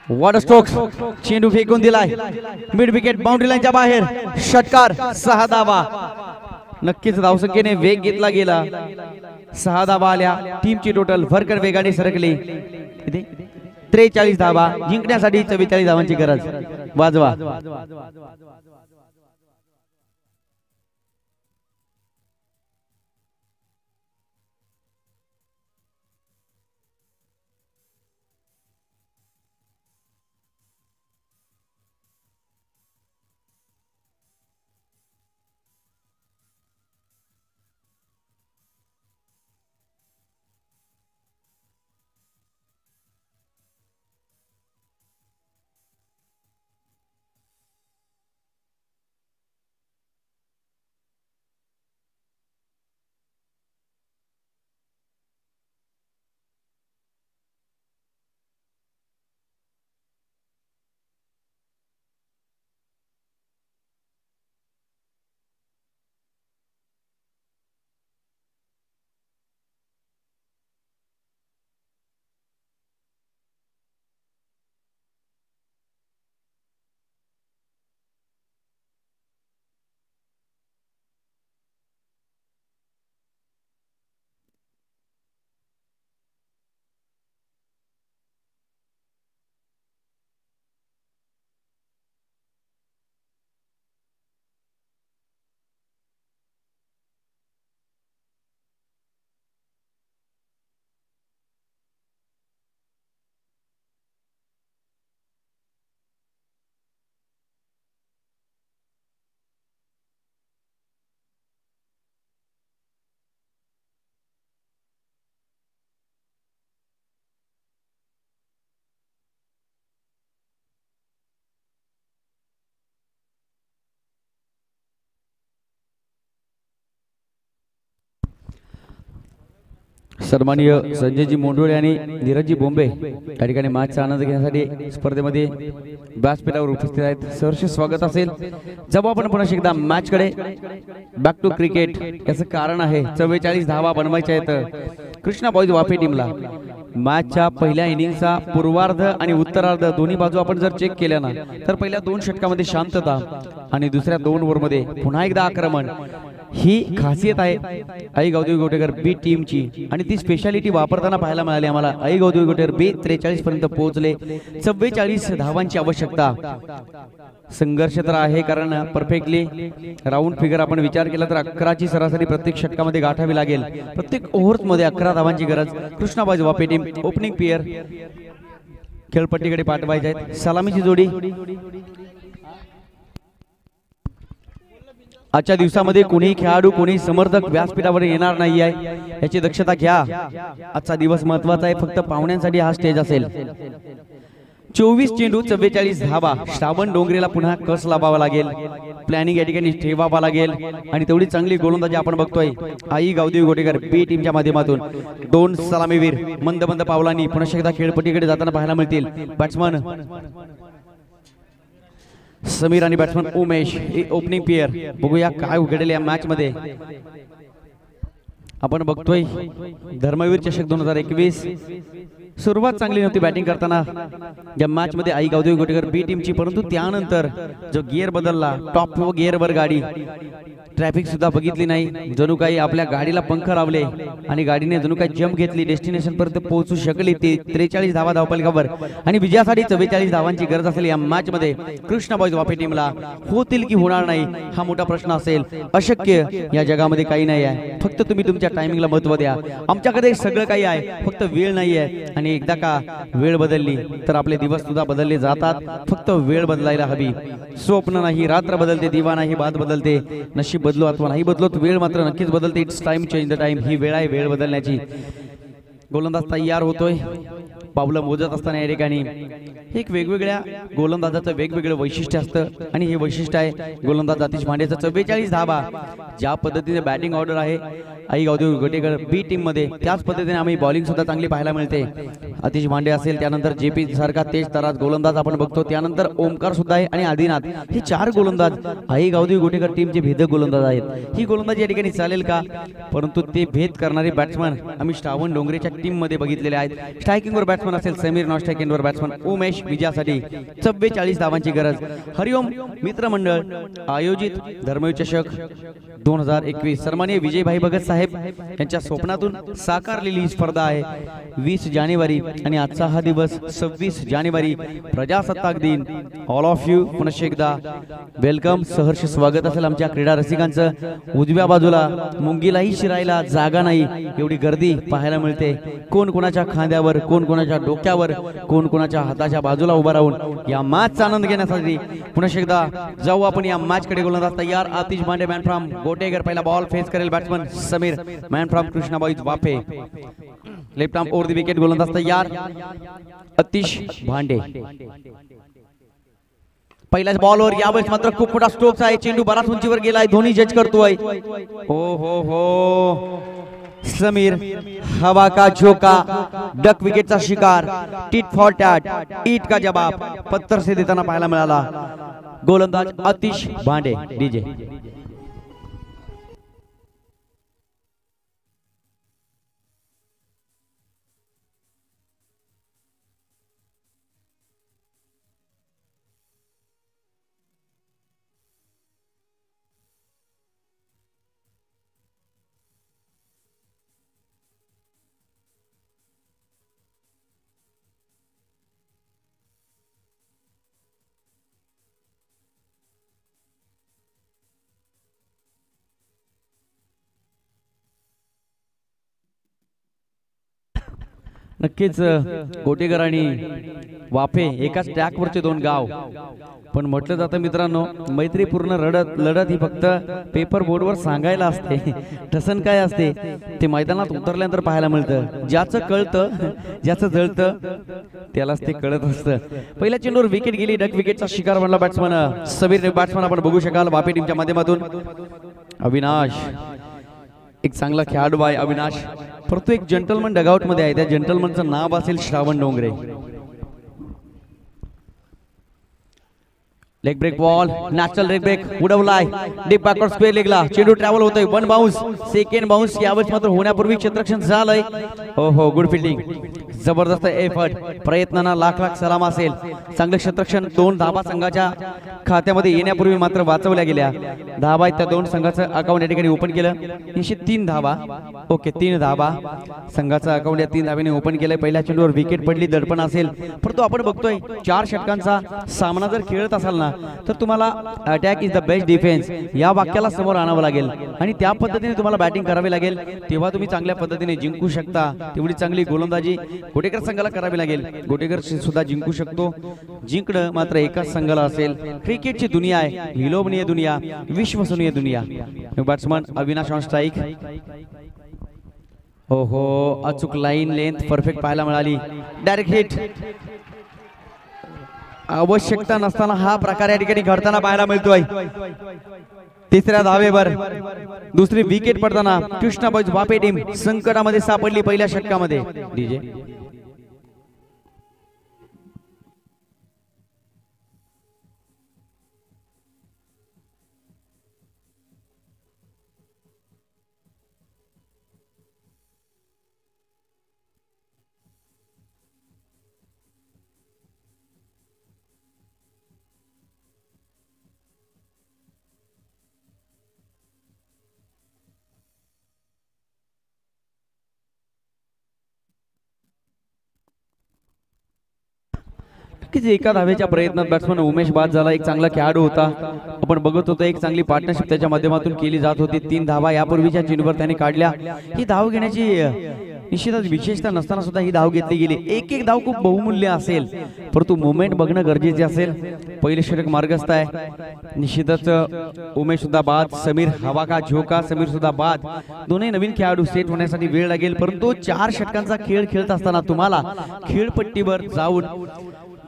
What stroke. चेंडू फेकून दिलाय मिड विकेट बाउंड्री लाईनच्या बाहेर. षटकार. 6 धावा. नक्कीच धावसंख्येने वेग घेतला गेला. 6 धावा आल्या. टीमची टोटल भरकन वेगाने सरकली. 43 धावा. जिंकण्यासाठी 44 धावांची गरज. वाजवा. सन्माननीय संजयजी मोंडोळे आणि नीरजजी बोंबे या ठिकाणी मॅचचा आनंद घेण्यासाठी स्पर्धेमध्ये व्यासपीठावर उपस्थित आहेत. सहर्ष स्वागत असेल. जब आपण पुन्हा एकदा मॅच कडे बॅक टू क्रिकेट याचं कारण आहे 44 धावा बनवायच्या आहेत कृष्णा बॉईज वाफे टीमला. मॅचच्या पहिल्या इनिंगचा पूर्वार्ध आणि उत्तरार्ध दोन्ही बाजू आपण जर चेक केल्या ना तर पहिल्या 2 षटकामध्ये शांतता आणि दुसऱ्या 2 ओव्हरमध्ये पुन्हा एकदा आक्रमण ही खासियत आहे आई गावदेवी गोटेकर बी टीमची आणि ती स्पेशालिटी वापरताना पाहायला मिळाली आम्हाला. आई गावदेवी गोटेकर बी 43 पर्यंत पोहोचले. 44 धावांची आवश्यकता. संघर्ष तर आहे कारण परफेक्टली राऊंड फिगर आपण विचार केला तर 11ची सरासरी प्रत्येक षटकामध्ये गाठावी लागेल. प्रत्येक ओव्हरमध्ये 11 धावांची गरज. कृष्णाबाई वाफे टीम ओपनिंग पेयर खेळपट्टीकडे पाठवायचे आहेत. सलामीची जोडी. आजच्या दिवसामध्ये कोणी खेळाडू कोणी समर्थक व्यासपीठावर येणार नाही आहे याची दक्षता घ्या. आजचा दिवस महत्वाचा आहे. फक्त पाहुण्यांसाठी हा स्टेज असेल. 24 चेंडू 44 धावा. श्रावण डोंगरेला पुन्हा कस लावावा लागेल. प्लॅनिंग या ठिकाणी ठेवावा लागेल आणि तेवढी चांगली गोलंदाजी आपण बघतोय आई गावदेवी गोटेकर बी टीमच्या माध्यमातून. 2 सलामीवीर मंद मंद पावलांनी पुन्हा एकदा खेळपट्टीकडे जाताना पाहायला मिळतील. बॅट्समन समीर आणि बॅट्समन उमेश ही ओपनिंग पेयर. बघूया काय घडेल या मॅच मध्ये. आपण बघतोय धर्मवीर चषक 2021 सुरुवात चांगली नव्हती बॅटिंग करताना या मॅच मध्ये आई गावदेवी गोटेकर बी टीमची, परंतु त्यानंतर जो गिअर बदलला टॉप गिअर वर गाडी ट्रॅफिक सुद्धा बघितली नाही. जणू काही आपल्या गाडीला पंख लावले आणि गाडीने जणू काही जंप घेतली. डेस्टिनेशन पर्यंत पोहोचू शकली. ती 43 धावा धावपलिकावर आणि विजयासाठी 44 धावांची गरज असेल या मॅच मध्ये. कृष्णा बॉईज वाफे टीमला होतील की होणार नाही हा मोठा प्रश्न असेल. अशक्य या जगामध्ये काही नाही आहे. फक्त तुम्ही तुमच्या टायमिंगला महत्व द्या. आमच्याकडे सगळं काही आहे फक्त वेळ नाही आहे आणि एकदा का वेळ बदलली तर आपले दिवस सुद्धा बदलले जातात. फक्त वेळ बदलायला हवी. स्वप्न नाही रात्र बदलते, दिवा नाही बात बदलते. नशीब बदलो अथवा नाही बदलो वेळ मात्र नक्कीच बदलते. It's time change the time. ही वेळ आहे वेळ बदलण्याची. गोलंदाज तयार होतोय. पावलं मोजत असताना या ठिकाणी एक वेगवेगळ्या गोलंदाजाचं वेगवेगळं वैशिष्ट्य असतं आणि हे वैशिष्ट्य आहे गोलंदाज आतिश भांडेचं. 44 धावा. ज्या पद्धतीने बॅटिंग ऑर्डर आहे आई गावदेवी गोटेकर बी टीम मध्ये त्याच पद्धतीने आम्ही बॉलिंग सुद्धा चांगली पाहायला मिळते. आतिश भांडे असेल, त्यानंतर जेपी सारखा तेज तराज गोलंदाज आपण बघतो, त्यानंतर ओमकार सुद्धा आहे आणि आदिनाथ. हे 4 गोलंदाज आई गावदेवी गोटेकर टीमचे भेदक गोलंदाज आहेत. ही गोलंदाजी या ठिकाणी चालेल का? परंतु ते भेद करणारे बॅट्समन आम्ही श्रावण डोंगरेच्या टीम मध्ये बघितलेले आहेत. स्ट्रायकिंगवर बॅट्समन असेल समीर, नॉन स्ट्रायकिंगवर बॅट्समन उमेश. विजयासाठी 44 धावांची गरज. हरिओम मित्रमंडळ आयोजित धर्मवीर चषक 2021 सन्माननीय विजयभाई भगत साहेब यांच्या स्वप्नातून साकारलेली ही स्पर्धा आहे. 20 जानेवारी आणि आजचा हा दिवस 26 जानेवारी प्रजासत्ताक दिन. ऑल ऑफ यू पुन्हा एकदा वेलकम. सहर्ष स्वागत असेल आमच्या क्रीडा रसिकांचं. उजव्या बाजूला मुंगीलाही शिरायला जागा नाही एवढी गर्दी पाहायला मिळते. कोण कोणाच्या खांद्यावर, कोण कोणाच्या डोक्यावर, कोण कोणाच्या हाताच्या बाजूला उभा राहून या मॅचचा आनंद घेण्यासाठी पुन्हा एकदा जाऊ आपण या मॅच कडे. गोलंदाज तयार आतिश भांडे मॅन फ्रॉम गोटेकर. पहिला बॉल फेस करेल batsman Samir man from Krishna boys Wafe. Left arm over the wicket. गोलंदाज तयार आतिश भांडे. पहिल्याच बॉलवर यावेळेस मात्र खूप मोठा स्ट्रोक्स आहे. चेंडू बराच उंचीवर गेलाय. धोनी जज करतोय. हो समीर हवा का झोका डक विकेटचा शिकार. टीट फॉर टॅट ईट का जवाब पत्थर से देताना पाहायला मिळाला. गोलंदाज आतिश भांडे. डीजे नक्कीच गोटेकर आणि वाफे एकाच ट्रॅकवरचे 2 गाव. पण म्हटलं जातं मित्रांनो मैत्रीपूर्ण लढत ही फक्त पेपर बोर्डवर सांगायला असते. ठसन काय असते ते मैदानात उतरल्यानंतर पाहायला मिळतं. ज्याचं कळतं ज्याचं जळतं त्यालाच ते कळत असतं. पहिल्या चेंडूवर विकेट गेली. डक विकेटचा शिकार बनला बॅट्समन समीर. बॅट्समन आपण बघू शकाल वाफे टीमच्या माध्यमातून. अविनाश एक चांगला खेळाडू आहे. अविनाश परंतु एक जंटलमन डगआउट मध्ये आहे, त्या जंटलमनचं नाव असेल Shravan Dongre. Leg break ball, natural leg break उडवलाय डीप बॅकवर्ड स्क्वेअर लेगला, चेंडू ट्रॅव्हल होतोय. वन बाउन्स, सेकंड बाउन्स यावेळेस मात्र होण्यापूर्वी क्षेत्ररक्षण झालंय. हो हो, गुड फिल्डिंग, जबरदस्त एफर्ट, प्रयत्नांना लाख लाख सलाम असेल. चांगलं क्षेत्ररक्षण. 2 धाबा संघाच्या खात्यामध्ये येण्यापूर्वी मात्र वाचवल्या गेल्या. धाबा त्या 2 संघाचं अकाउंट या ठिकाणी ओपन केलं. 303 धाबा. ओके, 3 धाबा संघाचं अकाउंट या 3 धाब्याने ओपन केलंय. पहिल्या चेंडूवर विकेट पडली, दडपण असेल. परंतु आपण बघतोय 4 षटकांचा सामना जर खेळत असाल ना, तर तुम्हाला attack is the best defence या वाक्याला समोर आणावं लागेल आणि त्या पद्धतीने तुम्हाला बॅटिंग करावी लागेल. तेव्हा तुम्ही चांगल्या पद्धतीने जिंकू शकता. तेवढी चांगली गोलंदाजी गोटेकर संघाला करावी लागेल. गोटेकर सुद्धा जिंकू शकतो. जिंकणं मात्र एकाच संघाला असेल. क्रिकेटची दुनिया आहे, विलोभनीय दुनिया, विश्वसनीय दुनिया. Batsman Avinash on strike. हो हो, अचूक लाईन लेंथ परफेक्ट पाहायला मिळाली. Direct hit. आवश्यकता नसताना हा प्रकार या ठिकाणी घडताना पाहायला मिळतोय. तिसऱ्या धावेवर दुसरी विकेट पडताना कृष्णा बॉयज वापे टीम संकटामध्ये सापडली पहिल्या षटकामध्ये. डीजे एका धावेच्या प्रयत्नात बॅट्समन उमेश बाद झाला. एक चांगला खेळाडू होता. आपण बघत होतो एक चांगली पार्टनरशिप त्याच्या माध्यमातून केली जात होती. 3 धावा यापूर्वीच्या चेंडूवर त्याने काढल्या. ही धाव घेण्याची निश्चितच विशेषता नसताना सुद्धा ही धाव घेतली गेली. एक एक धाव खूप बहुमूल्य असेल, परंतु मोमेंट बघणं गरजेचे असेल. पहिले षटक मार्गस्थ आहे. निश्चितच उमेश सुद्धा बाद, समीर हवा का झोका, समीर सुद्धा बाद. दोन्ही नवीन खेळाडू सेट होण्यासाठी वेळ लागेल. परंतु 4 षटकांचा खेळ खेळत असताना तुम्हाला खेळपट्टीवर जाऊन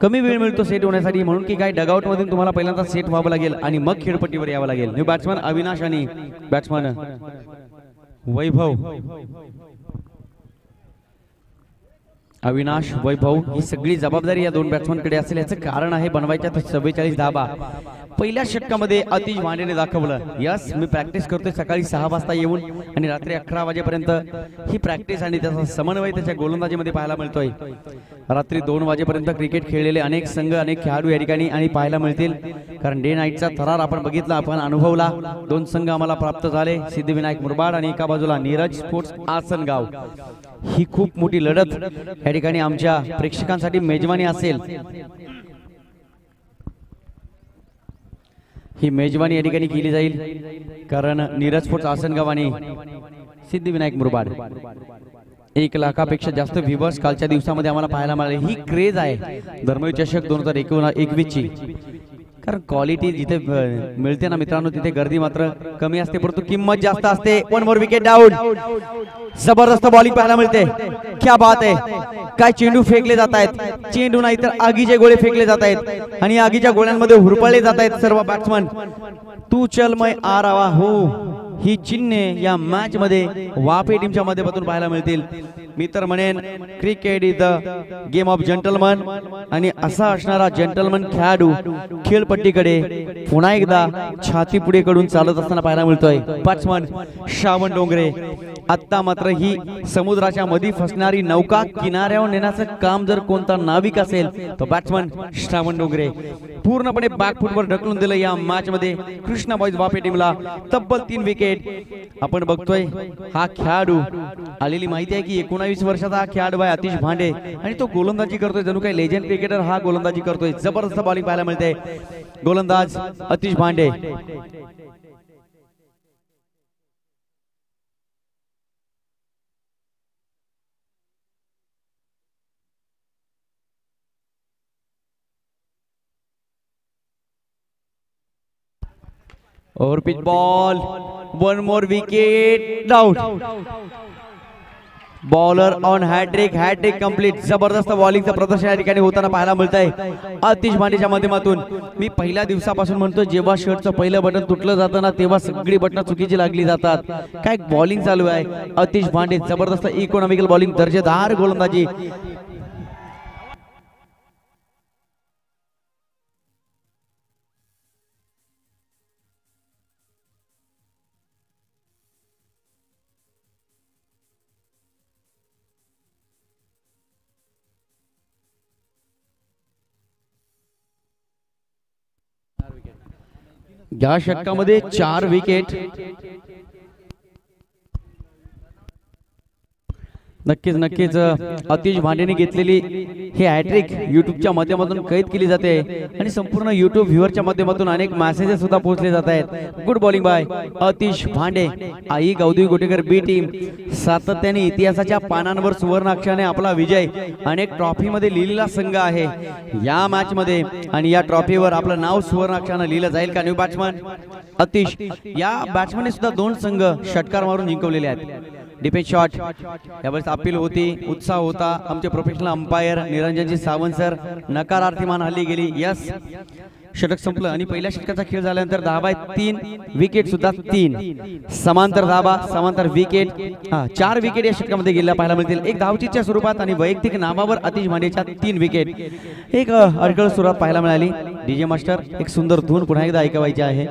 कमी वेळ मिळतो सेट होण्यासाठी, म्हणून की काय डगआउट मधून तुम्हाला पहिल्यांदा सेट व्हावं लागेल आणि मग खेळपट्टीवर यावं लागेल. न्यू बॅट्समन अविनाश आणि बॅट्समन वैभव. अविनाश, वैभव ही सगळी जबाबदारी या 2 बॅट्समन कडे असेल. याचं कारण आहे बनवायच्या 44 धाबा पहिल्या षटकामध्ये अतिश भांडेने दाखवलं. यस, मी प्रॅक्टिस करतोय सकाळी 6 वाजता येऊन आणि रात्री 11 वाजेपर्यंत ही प्रॅक्टिस आणि त्याचा समन्वय त्याच्या गोलंदाजीमध्ये पाहायला मिळतोय. रात्री 2 वाजेपर्यंत क्रिकेट खेळलेले अनेक संघ, अनेक खेळाडू या ठिकाणी आणि पाहायला मिळतील. कारण डे नाईटचा थरार आपण बघितला, आपण अनुभवला. 2 संघ आम्हाला प्राप्त झाले, सिद्धिविनायक मुरबाड आणि एका बाजूला नीरज स्पोर्ट्स आसनगाव. ही खूप मोठी लढत या ठिकाणी आमच्या प्रेक्षकांसाठी मेजवानी असेल. ही मेजवानी या ठिकाणी केली जाईल कारण नीरज स्पोर्ट्स आसनगाव आणि सिद्धिविनायक मुरबाड 1 लाखापेक्षा जास्त व्ह्यूअर्स कालच्या दिवसामध्ये आम्हाला पाहायला मिळाले. ही क्रेज आहे धर्मवीर चषक 2021 ची. कारण क्वालिटी जिथे मिळते ना मित्रांनो, तिथे गर्दी मात्र कमी असते, परंतु किंमत जास्त असते. 1 मोर विकेट डाऊन. जबरदस्त बॉलिंग पाहायला मिळते. क्या बात आहे. काय चेंडू फेकले जात आहेत. चेंडू नाही तर आगीचे गोळे फेकले जात आहेत आणि आगीच्या गोळ्यांमध्ये हुरपळले जात आहेत सर्व बॅट्समन. तू चल मैं आ रहा हूं ही चिन्हे या मॅच मध्ये वापे टीमच्या माध्यमातून पाहायला मिळतील. मी तर म्हणेन cricket is the game of gentleman आणि असा असणारा जंटलमन खेळाडू खेळपट्टीकडे पुन्हा एकदा छाती पुढे कडून चालत असताना पाहायला मिळतोय. बॅट्समन श्रावण डोंगरे. आता मात्र ही समुद्राच्या मध्ये फसणारी नौका किनाऱ्यावर नेण्याचं काम जर कोणता नाविक असेल तर बॅट्समन श्रावण डोंगरे. पूर्णपणे बॅकफुटवर ढकलून दिलं या मॅच मध्ये कृष्णा बॉयज वापे टीमला. तब्बल 3 विकेट. आपण बघतोय हा खेळाडू आलेली माहिती आहे की 19 वर्षाचा हा खेळाडू आहे अतिश भांडे आणि तो गोलंदाजी करतोय. जणू काही लेजंड क्रिकेटर हा गोलंदाजी करतोय. जबरदस्त बॉलिंग पाहायला मिळते. गोलंदाज अतिश भांडे. और pitch ball 1 more wicket out. Bowler on hattrick complete. जबरदस्त बॉलिंगचं प्रदर्शन या ठिकाणी होताना पाहायला मिळत आहे आतिश भांडेच्या माध्यमातून. मी पहिल्या दिवसापासून म्हणतो जेव्हा शर्टचं पहिलं बटन तुटलं जातं ना तेव्हा सगळी बटन चुकीची लागली जातात. काय बॉलिंग चालू आहे आतिश भांडे. जबरदस्त इकॉनॉमिकल बॉलिंग, दर्जेदार गोलंदाजी. या षटकामध्ये 4 विकेट. नक्कीच आतिश भांडेने घेतलेली हे हॅट्रिक युट्यूबच्या माध्यमातून कैद केली जाते आणि संपूर्ण युट्यूब व्ह्यूअरच्या माध्यमातून अनेक मेसेजेस सुद्धा पोहोचले जात आहेत. गुड बॉलिंग बाय आतिश भांडे. आई गावदेवी गोटेकर बी टीम सातत्याने इतिहासाच्या पानांवर सुवर्णाक्षराने आपला विजय अनेक ट्रॉफीमध्ये लिहिलेला संघ आहे या मॅच मध्ये आणि या ट्रॉफीवर आपलं नाव सुवर्णाक्षराने लिहिलं जाईल का? New batsman Atish. या बॅट्समनने सुद्धा 2 संघ षटकार मारून जिंकवलेले आहेत. डिफेन्स शॉट यावेळेस अपील होती, उत्साह होता. आमचे प्रोफेशनल अंपायर निरंजनजी सावंत सर नकारार्थी मान हल्ली गेली. यस, षटक संपलं आणि पहिल्या षटकाचा खेळ झाल्यानंतर धाबा 3 विकेट सुद्धा 3 समांतर धाबा, समांतर विकेट. 4 विकेट या षटकामध्ये गेल्या पाहायला मिळतील. एक धावचीच्या स्वरूपात आणि वैयक्तिक नावावर आतिश भांडेच्या 3 विकेट. एक अडगळ सुरुवात पाहायला मिळाली. डीजे मास्टर एक सुंदर धून पुन्हा एकदा ऐकवायची आहे.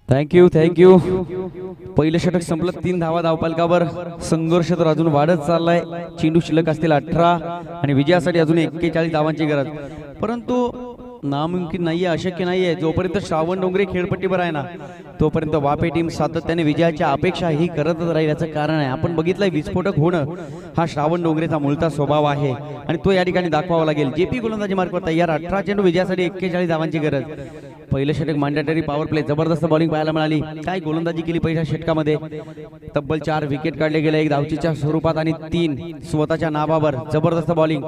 थँक्यू. पहिलं षटक संपलं. 3 धावा धावपालकावर. संघर्ष तर अजून वाढत चाललाय. चेंडू शिल्लक असतील 18 आणि विजयासाठी अजून 41 धावांची गरज. परंतु नामुमकिन नाहीये, अशक्य नाहीये. जोपर्यंत श्रावण डोंगरे खेळपट्टीवर आहे ना तोपर्यंत वापे टीम सातत्याने विजयाच्या अपेक्षा ही करतच राहील. याचं कारण आहे आपण बघितलंय विस्फोटक होणं हा श्रावण डोंगरेचा मूळचा स्वभाव आहे आणि तो या ठिकाणी दाखवावा लागेल. जेपी गोलंदाजी मार्कवर तयार. 18 चेंडू विजयासाठी 41 धावांची गरज. पहिलं षटक मॅन्डेटरी पॉवर प्ले. जबरदस्त बॉलिंग पाहायला मिळाली. काय गोलंदाजी केली पहिल्या षटकामध्ये. तब्बल 4 विकेट काढले गेले एक धावचीच्या स्वरूपात आणि 3 स्वतःच्या नावावर. जबरदस्त बॉलिंग,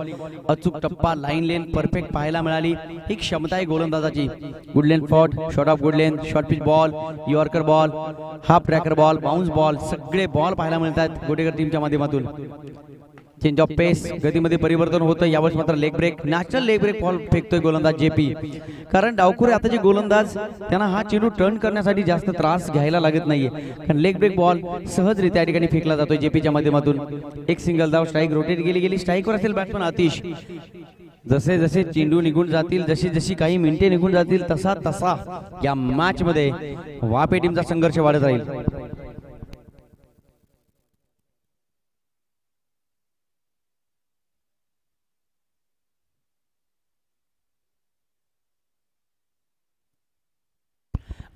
अचूक टप्पा, लाईन लेन परफेक्ट पाहायला मिळाली. ही क्षमता आहे गोलंदाजाची. गुडलेन फॉट, short of good length, short pitch ball, yorker ball, half tracker ball, bounce ball, सगळे बॉल पाहायला मिळतात गोटेकर टीमच्या माध्यमातून. चेंज ऑफ पेस, गतीमध्ये परिवर्तन होतं. यावेळेस मात्र leg break, natural leg break ball फेकतोय गोलंदाज जेपी. कारण डावखुरे आता जे गोलंदाज त्यांना हा चेंडू टर्न करण्यासाठी जास्त त्रास घ्यायला लागत नाहीये कारण लेग ब्रेक बॉल सहजरित्या या ठिकाणी फेकला जातोय जेपीच्या माध्यमातून. एक सिंगल धाव. स्ट्राईक रोटेट गेली. स्ट्राईकवर असेल बॅट्समन आतिश. जसे जसे चेंडू निघून जातील, जशी जशी काही मिनिटे निघून जातील तसा तसा या मॅच मध्ये वापे टीमचा संघर्ष वाढत राहील.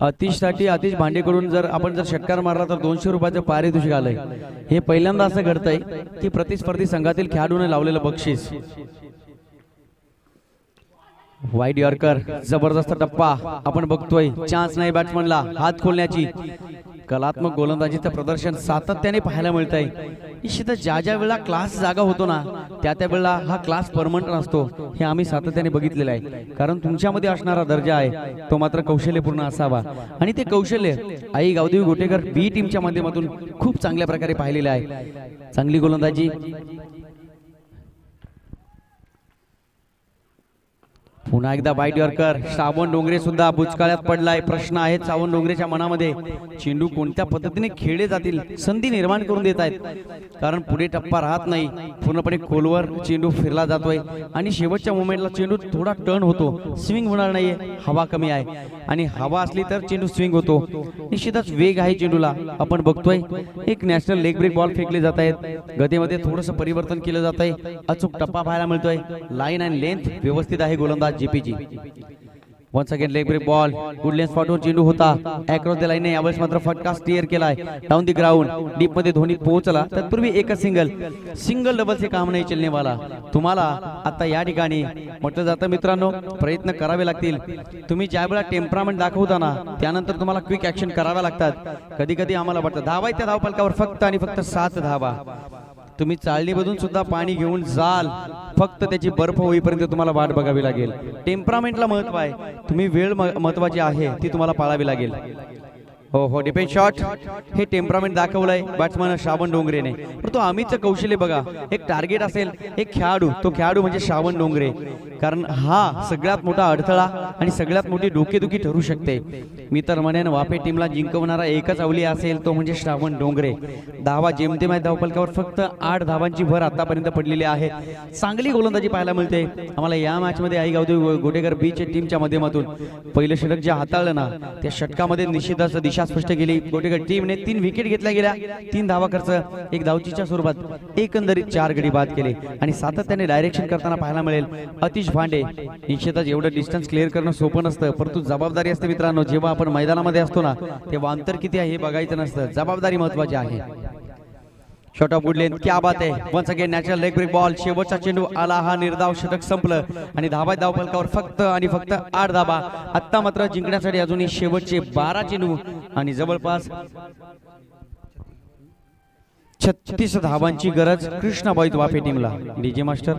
आतिश भांडेकडून जर आपण षटकार मारला तर 200 रुपयाचं पारितोषिक आलंय. हे पहिल्यांदा असं घडतंय की प्रतिस्पर्धी संघातील खेळाडूने लावलेलं बक्षीस. वाईड यॉर्कर, जबरदस्त टप्पा आपण बघतोय. चान्स नाही बॅट्समनला हात खोलण्याची. कलात्मक गोलंदाजीचं प्रदर्शन सातत्याने पाहायला मिळतंय. निश्चितच ज्या ज्या वेळेला क्लास जागा होतो ना त्या त्या वेळेला हा क्लास परमनंट नसतो हे आम्ही सातत्याने बघितलेलं आहे. कारण तुमच्यामध्ये असणारा दर्जा आहे तो मात्र कौशल्यपूर्ण असावा आणि ते कौशल्य आई गावदेवी गोटेकर बी टीमच्या माध्यमातून खूप चांगल्या प्रकारे पाहिलेले आहे. चांगली गोलंदाजी. पुन्हा एकदा वाईड यॉर्कर. श्रावण डोंगरे सुद्धा बुचकाळ्यात पडलाय. प्रश्न आहेत श्रावण डोंगरेच्या मनामध्ये. चेंडू कोणत्या पद्धतीने खेळले जातील संधी निर्माण करून देत आहेत. कारण पुढे टप्पा राहत नाही, पूर्णपणे खोलवर चेंडू फिरला जातोय आणि शेवटच्या मोमेंटला चेंडू थोडा टर्न होतो. स्विंग होणार नाहीये, हवा कमी आहे आणि हवा असली तर चेंडू स्विंग होतो. निश्चितच वेग आहे चेंडूला. आपण बघतोय एक नॅशनल लेग ब्रेक बॉल फेकले जात आहेत. गतीमध्ये थोडंसं परिवर्तन केलं जात आहे. अचूक टप्पा पाहायला मिळतोय. लाईन अँड लेंथ व्यवस्थित आहे गोलंदाज JPG. Once again leg break ball good length स्पॉटवर चेंडू होता अक्रॉस द लाईन यावेळेस मात्र फटका स्टीअर केलाय डाऊन द ग्राउंड डीप मध्ये धोनी पोहोचला तत्पूर्वी एकच सिंगल डबल से काम नाही चलने वाला तुम्हाला आता या ठिकाणी म्हटलं जातं मित्रांनो प्रयत्न करावे लागतील तुम्ही ज्या वेळा टेम्परामेंट दाखवता ना त्यानंतर तुम्हाला क्विक ऍक्शन कराव्या लागतात कधी कधी आम्हाला वाटतं धावा त्या धावफलकावर फक्त आणि फक्त 7 धावा तुम्ही चाळणीमधून सुद्धा पाणी घेऊन जाल फक्त त्याची बर्फ होईपर्यंत तुम्हाला वाट बघावी लागेल टेम्परामेंटला महत्व आहे तुम्ही वेळ महत्वाची आहे ती तुम्हाला पाळावी लागेल हो हो डिफेन्स शॉट हे टेम्परामेंट दाखवलंय बॅट्समन श्रावण डोंगरेने परंतु अमितचं कौशल्य बघा एक टार्गेट असेल एक खेळाडू तो खेळाडू म्हणजे श्रावण डोंगरे कारण हा सगळ्यात मोठा अडथळा आणि सगळ्यात मोठी डोकेदुखी ठरू शकते मी तर म्हणेन वाफे टीमला जिंकवणारा एकच अवली असेल तो म्हणजे श्रावण डोंगरे धावा जेमतेम धावफलकावर फक्त 8 धावांची भर आतापर्यंत पडलेली आहे चांगली गोलंदाजी पाहायला मिळते आम्हाला या मॅच मध्ये आई गावदेवी गोटेकर बीच टीमच्या माध्यमातून पहिलं षटक जे हाताळलं ना त्या षटकामध्ये निश्चितच दिशा स्पष्ट केली गोटेकर टीमने 3 विकेट घेतल्या गेल्या 3 धावा खर्च 1 धावचीच्या स्वरूपात एकंदरीत 4 गडी बाद केले आणि सातत्याने डायरेक्शन करताना पाहायला मिळेल अतिश भांडे निश्चितच एवढं डिस्टन्स क्लिअर करणं सोपं नसतं परंतु जबाबदारी असते मित्रांनो जेव्हा आपण मैदानामध्ये असतो ना तेव्हा अंतर किती आहे हे बघायचं नसतं जबाबदारी महत्वाची आहे शॉट ऑफ गुडलेन क्या बात आहे once again natural leg break ball शेवटचा चेंडू आला हा निर्धाव षटक संपलं आणि धावफलकावर फक्त आणि फक्त 8 धावा आता मात्र जिंकण्यासाठी अजूनही शेवटचे 12 चेंडू आणि जवळपास 36 धावांची गरज कृष्णाबाई वाफे टीमला DJ master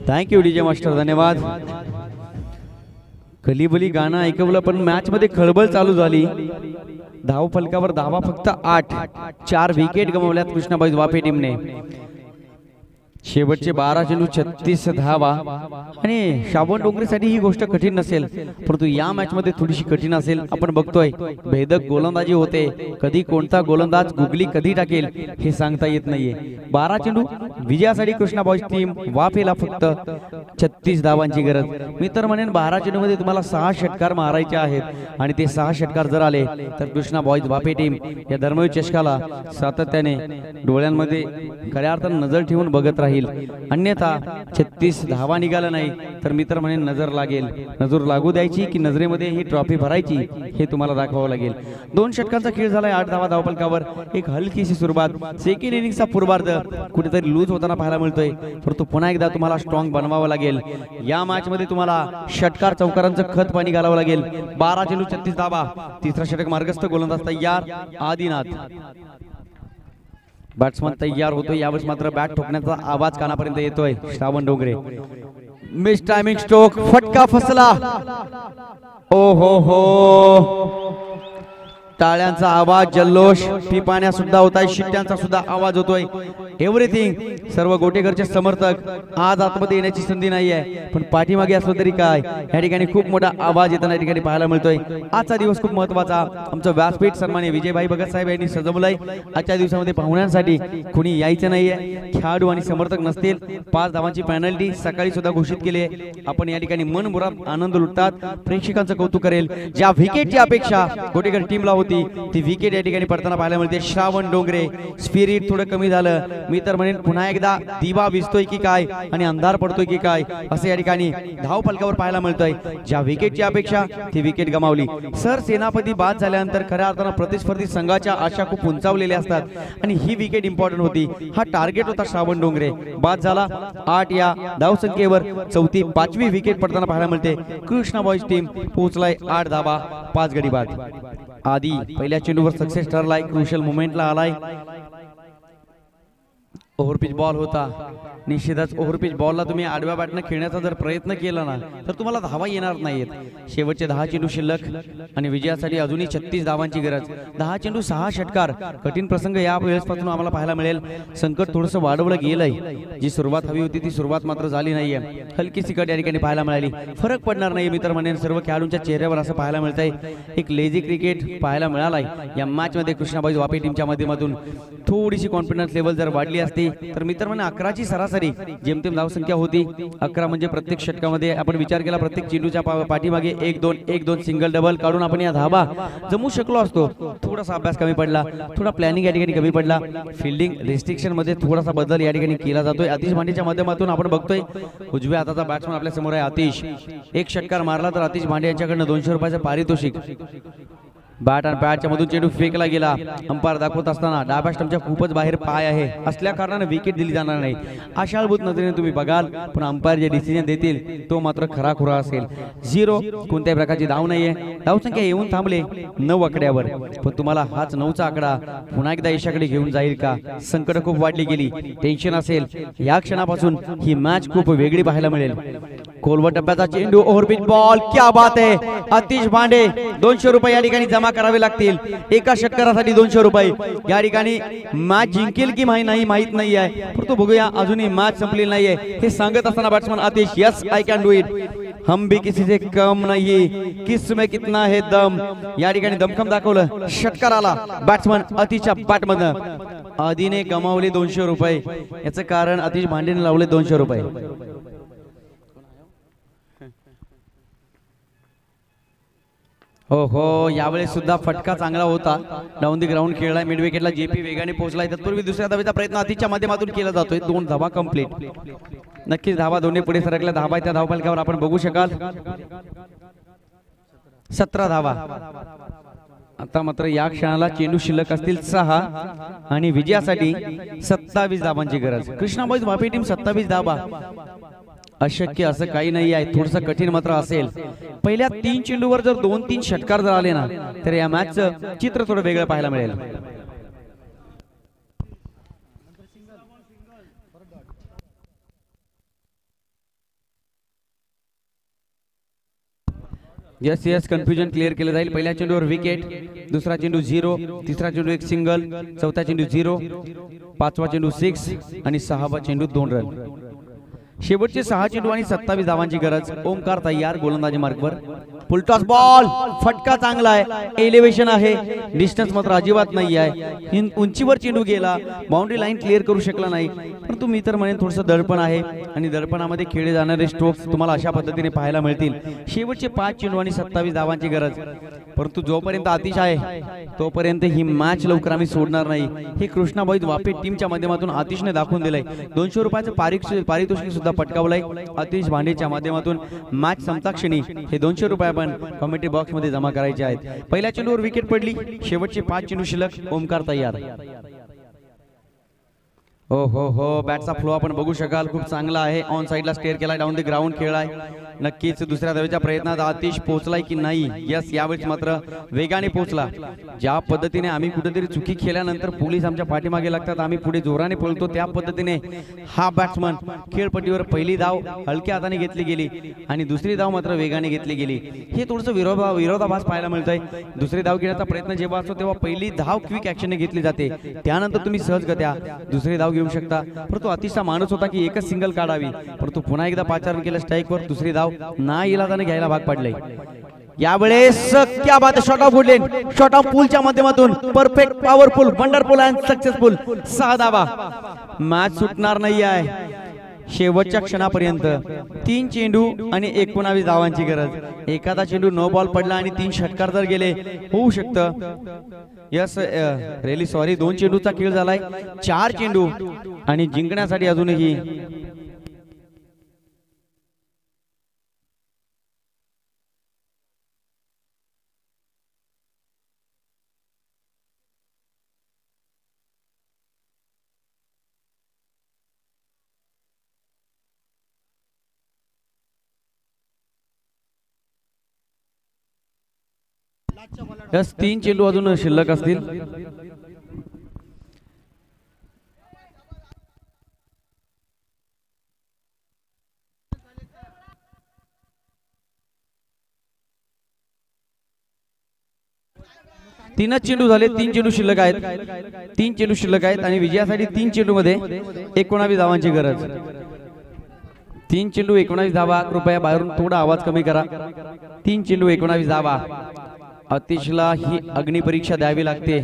thank you DJ master धन्यवाद कलीबली गाणं ऐकवलं पण मॅच मध्ये खळबळ चालू झाली धावफलकावर धावा फक्त 8 4 विकेट गमावल्यात कृष्णाबाई वाफे टीमने शेवटचे 12 चेंडू 36 धावा आणि श्रावण डोंगरेसाठी ही गोष्ट कठीण नसेल परंतु या मॅच मध्ये थोडीशी कठीण असेल आपण बघतोय भेदक गोलंदाजी होते कधी कोणता गोलंदाज गुगली कधी टाकेल हे सांगता येत नाहीये 12 चेंडू विजयासाठी कृष्णाबाई टीम वाफेला फक्त 36 धावांची गरज मी तर म्हणेन 12 चेंडू मध्ये तुम्हाला 6 षटकार मारायचे आहेत आणि ते 6 षटकार जर आले तर कृष्णाबाई वाफे टीम या धर्मवीर चषकाला सातत्याने डोळ्यांमध्ये खऱ्या अर्थाने नजर ठेवून बघत राहील अन्यथा 36 धावा निघाला नाही तर मी तर म्हणेन नजर लागू द्यायची की नजरेमध्ये ही ट्रॉफी भरायची हे तुम्हाला दाखवावं लागेल 2 षटकांचा खेळ झालाय 8 धावा धावफलकावर एक हलकीशी सुरुवात सेकंड इनिंगचा पूर्वार्ध कुठेतरी लूज होताना पाहायला मिळतोय परंतु पुन्हा एकदा तुम्हाला स्ट्रॉंग बनवावं लागेल या मॅच मध्ये तुम्हाला षटकार चौकारांचं खत पाणी घालावं लागेल 12 चेंडू 36 धावा तिसरा षटक मार्गस्थ गोलंदाज तयार आदिनाथ बॅट्समन तयार होतोय यावेळेस मात्र बॅट ठोकण्याचा आवाज कानापर्यंत येतोय Shravan Dongre miss timing stroke फटका फसला ओ हो टाळ्यांचा आवाज जल्लोष पिपाण्या सुद्धा होताय शिट्ट्यांचा सुद्धा आवाज होतोय एव्हरीथिंग सर्व गोटेकरचे समर्थक आज आतमध्ये येण्याची संधी नाही आहे पण पाठीमागे असलो तरी काय या ठिकाणी खूप मोठा आवाज येताना या ठिकाणी पाहायला मिळतोय आजचा दिवस खूप महत्वाचा आमचं व्यासपीठ सन्माननीय विजयभाई भगत साहेब यांनी सजवलंय आजच्या दिवसामध्ये पाहुण्यांसाठी कुणी यायचं नाहीये खेळाडू आणि समर्थक नसतील 5 धावांची पेनल्टी सकाळी सुद्धा घोषित केली आहे आपण या ठिकाणी मनमुराद आनंद लुटतात प्रेक्षकांचं कौतुक करेल ज्या विकेटची अपेक्षा गोटेकर टीमला ती विकेट या ठिकाणी पडताना पाहायला मिळते श्रावण डोंगरे स्पिरिट थोडं कमी झालं मी तर म्हणेन पुन्हा एकदा दिवा विजतोय की काय आणि अंधार पडतोय की काय असं या ठिकाणी धावफलकावर पाहायला मिळतंय ज्या विकेटची अपेक्षा ती विकेट गमावली सर सेनापती बाद झाल्यानंतर खऱ्या अर्थानं प्रतिस्पर्धी संघाच्या आशा खूप उंचावलेल्या असतात आणि ही विकेट इम्पॉर्टंट होती हा टार्गेट होता श्रावण डोंगरे बाद झाला 8 या धावसंख्येवर 4थी 5वी विकेट पडताना पाहायला मिळते कृष्णाबाई टीम पोहोचलाय 8 धावा 5 गडी बाद आधी पहिल्या चेंडूवर सक्सेस ठरलाय क्रुशियल मोमेंटला आलाय ओव्हरपिच बॉल होता. निश्चितच ओव्हरपिच बॉलला तुम्ही आडव्या बॅटनं खेळण्याचा जर प्रयत्न केला ना तर तुम्हाला धावा येणार नाहीत. शेवटचे 10 चेंडू शिल्लक आणि विजयासाठी अजूनही 36 धावांची गरज. 10 चेंडू 6 षटकार. कठीण प्रसंग या वेळेसपासून आम्हाला पाहायला मिळेल. संकट थोडंसं वाढवलं गेलंय. जी सुरुवात हवी होती ती सुरुवात मात्र झाली नाहीये. हलकीशी कट या ठिकाणी पाहायला मिळाली. फरक पडणार नाही मी तर म्हणेन. सर्व खेळाडूंच्या चेहऱ्यावर असं पाहायला मिळतंय एक लेझी क्रिकेट पाहायला मिळालाय या मॅच मध्ये. कृष्णाबाई वापी टीमच्या माध्यमातून थोडीशी कॉन्फिडन्स लेवल जर वाढली असती तर मी तर म्हणेन 11ची सरासरी जेमतेम धावसंख्या होती. 11 म्हणजे प्रत्येक षटकामध्ये आपण विचार केला प्रत्येक चेंडूच्या पाठीमागे 1-2 सिंगल डबल काढून आपण या धाबा जमू शकलो असतो. थोडासा अभ्यास कमी पडला. थोडा प्लॅनिंग या ठिकाणी कमी पडला. फिल्डिंग रिस्ट्रिक्शन मध्ये थोडासा बदल या ठिकाणी केला जातोय. आतिश भांडेच्या माध्यमातून आपण बघतोय उजव्या हाताचा बॅट्समन आपल्या समोर आहे आतिश. एक षटकार मारला तर आतिश भांडे यांच्याकडनं 200 रुपयाचं पारितोषिक. बॅट आणि बॅटच्या मधून चेंडू फेकला गेला. अंपायर दाखवत असताना डाव्या स्टंपच्या खूपच बाहेर पाय आहे असल्या कारणाने विकेट दिली जाणार नाही. आशाळभूत नजरेने तुम्ही बघाल पण अंपायर जे डिसिजन देतील तो मात्र खराखुरा असेल. 0 कोणत्याही प्रकारची धाव नाहीये. धावसंख्या येऊन थांबले 9 आकड्यावर. पण तुम्हाला हाच 9चा आकडा पुन्हा एकदा यशाकडे घेऊन जाईल का? संकट खूप वाढली गेली. टेन्शन असेल. या क्षणापासून ही मॅच खूप वेगळी पाहायला मिळेल. खोलवर टप्प्याचा चेंडू ओव्हरपिच बॉल. क्या बात आहे. आतिश भांडे 200 रुपये या ठिकाणी जमा करावे लागतील. एका षटकारासाठी 200 रुपये. या ठिकाणी मॅच जिंकेल की नाही माहित नाही आहे. परंतु बघूया अजूनही मॅच संपलेली नाहीये. हे सांगत असताना batsman Atish yes I can do it. हम भी किसी से कम नहीं. किस में कितना है दम. या ठिकाणी दमखम दाखवलं. षटकार आला बॅट्समन आतिशच्या बॅटमधनं. आधीने गमावले 200 रुपये. याचं कारण आतिश भांडेने लावले 200 रुपये. हो हो यावेळेस सुद्धा फटका चांगला होता. डाऊन द ग्राउंड खेळलाय. मिड विकेटला जेपी वेगाने पोहोचलाय. तत्पूर्वी दुसऱ्या धावेचा प्रयत्न आतिशच्या माध्यमातून केला जातोय. 2 धावा कंप्लीट. नक्कीच धावा दोन्ही पुढे सरकल्या. धावा त्या धावफलकावर आपण बघू शकाल 17 धावा. आता मात्र या क्षणाला चेंडू शिल्लक असतील 6 आणि विजयासाठी 27 धावांची गरज. कृष्णाबाई वापी टीम 27 धावा. अशक्य असं काही नाही आहे. थोडंसं कठीण मात्र असेल. पहिल्या 3 चेंडूवर जर 2-3 षटकार जर आले ना तर या मॅचचं चित्र थोडं वेगळं पाहायला मिळेल. यस कन्फ्युजन क्लिअर केलं जाईल. पहिल्या चेंडूवर विकेट. दुसरा चेंडू 0. तिसरा चेंडू 1 सिंगल. चौथा चेंडू 0. पाचवा चेंडू 6 आणि 6वा चेंडू 2 रन. शेवटचे 6 चेंडू आणि 27 धावांची गरज. ओमकार तयार गोलंदाजी मार्गवर. Full toss ball. फटका चांगला आहे. एलिव्हेशन आहे. डिस्टन्स मात्र अजिबात नाही आहे. उंचीवर चेंडू गेला. बाउंड्री लाईन क्लिअर करू शकला नाही. परंतु मी तर म्हणेन थोडंसं दडपण आहे आणि दडपणामध्ये खेळले जाणारे स्ट्रोक्स तुम्हाला अशा पद्धतीने पाहायला मिळतील. शेवटचे 5 चेंडू आणि 27 धावांची गरज. परंतु जोपर्यंत आतिश आहे तोपर्यंत ही मॅच लवकर आम्ही सोडणार नाही. हे कृष्णाबाई वापी टीमच्या माध्यमातून आतिशने दाखवून दिलंय. 200 रुपयाचं पारितोषिक सुद्धा पटकावलंय आतिश भांडेच्या माध्यमातून. मॅच संपताक्षणी हे 200 रुपये आपण कमेंट्री बॉक्स मध्ये जमा करायचे आहेत. पहिल्या चेंडूवर विकेट पडली. शेवटचे 5 चेंडू शिल्लक. ओमकार तयार. हो हो हो बॅटचा फ्लो आपण बघू शकाल खूप चांगला आहे. ऑन साइडला स्टेअर केलाय. डाऊन द ग्राउंड खेळलाय. नक्कीच दुसऱ्या धावेच्या प्रयत्नात आतिश पोहोचलाय की नाही. यस यावेळेस मात्र वेगाने पोहोचला. ज्या पद्धतीने आम्ही कुठेतरी चुकी केल्यानंतर पोलीस आमच्या पाठीमागे लागतात आम्ही पुढे जोराने पळतो त्या पद्धतीने हा बॅट्समन खेळपट्टीवर पहिली धाव हलक्या हाताने घेतली गेली आणि दुसरी धाव मात्र वेगाने घेतली गेली. हे थोडंसं विरोधाभास पाहायला मिळतंय. दुसरी धाव घेण्याचा प्रयत्न जेव्हा असतो तेव्हा पहिली धाव क्विक ऍक्शनने घेतली जाते. त्यानंतर तुम्ही सहजगत्या दुसरी धाव घेऊ शकता. परंतु अतिशय मानस होता की एकच सिंगल काढावी. परंतु पुन्हा एकदा 5 रन केलं स्ट्राईकवर. दुसरी धाव ना इलाजाने घ्यायला भाग पडले. यावेळेस क्या बात. शॉट ऑफ वुडलँड. शॉट ऑफ पूलच्या माध्यमातून perfect powerful wonderful and successful 6 धावा. मॅच सुटणार नाही आहे शेवटच्या क्षणापर्यंत. 3 चेंडू आणि 19 धावांची गरज. एखादा चेंडू नो बॉल पडला आणि 3 षटकार जर गेले होऊ शकतं. यस रेली सॉरी 2 चेंडूचा खेळ झालाय. 4 चेंडू आणि जिंकण्यासाठी अजूनही यस 3 चेंडू अजून शिल्लक असतील. तीनच चेंडू झाले, 3 चेंडू शिल्लक आहेत, 3 चेंडू शिल्लक आहेत आणि विजयासाठी 3 चेंडू मध्ये 19 धावांची गरज. 3 चेंडू 19 धावा. कृपया बाहेरून थोडा आवाज कमी करा. 3 चेंडू 19 धावा. अतिशला ही अग्निपरीक्षा द्यावी लागते.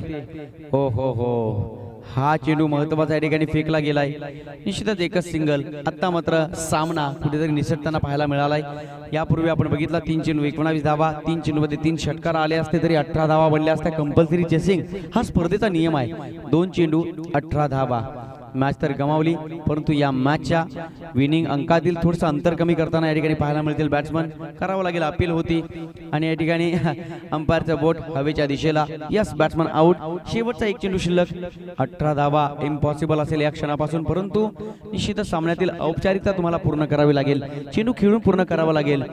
हो हो हो, हा चेंडू महत्वाचा या ठिकाणी फेकला गेलाय. निश्चितच एकच सिंगल. आता मात्र सामना कुठेतरी निसटताना पाहायला मिळालाय. यापूर्वी आपण बघितला 3 चेंडू 19 धावा. 3 चेंडू मध्ये 3 षटकार आले असते तरी 18 धावा बनल्या असत्या. कंपल्सरी चेसिंग हा स्पर्धेचा नियम आहे. 2 चेंडू 18 धावा. मॅच तर गमावली, परंतु या मॅचच्या विनिंग अंकातील थोडंसं अंतर कमी करताना या ठिकाणी पाहायला मिळतील. बॅट्समन करावं लागेल, अपील होती आणि या ठिकाणी अंपायरचं बोट हवेच्या दिशेला. Yes, batsman out. शेवटचा 1 चेंडू शिल्लक. 18 धावा इम्पॉसिबल असेल या क्षणापासून, परंतु निश्चितच सामन्यातील औपचारिकता तुम्हाला पूर्ण करावी लागेल. चेंडू खेळून पूर्ण करावा लागेल.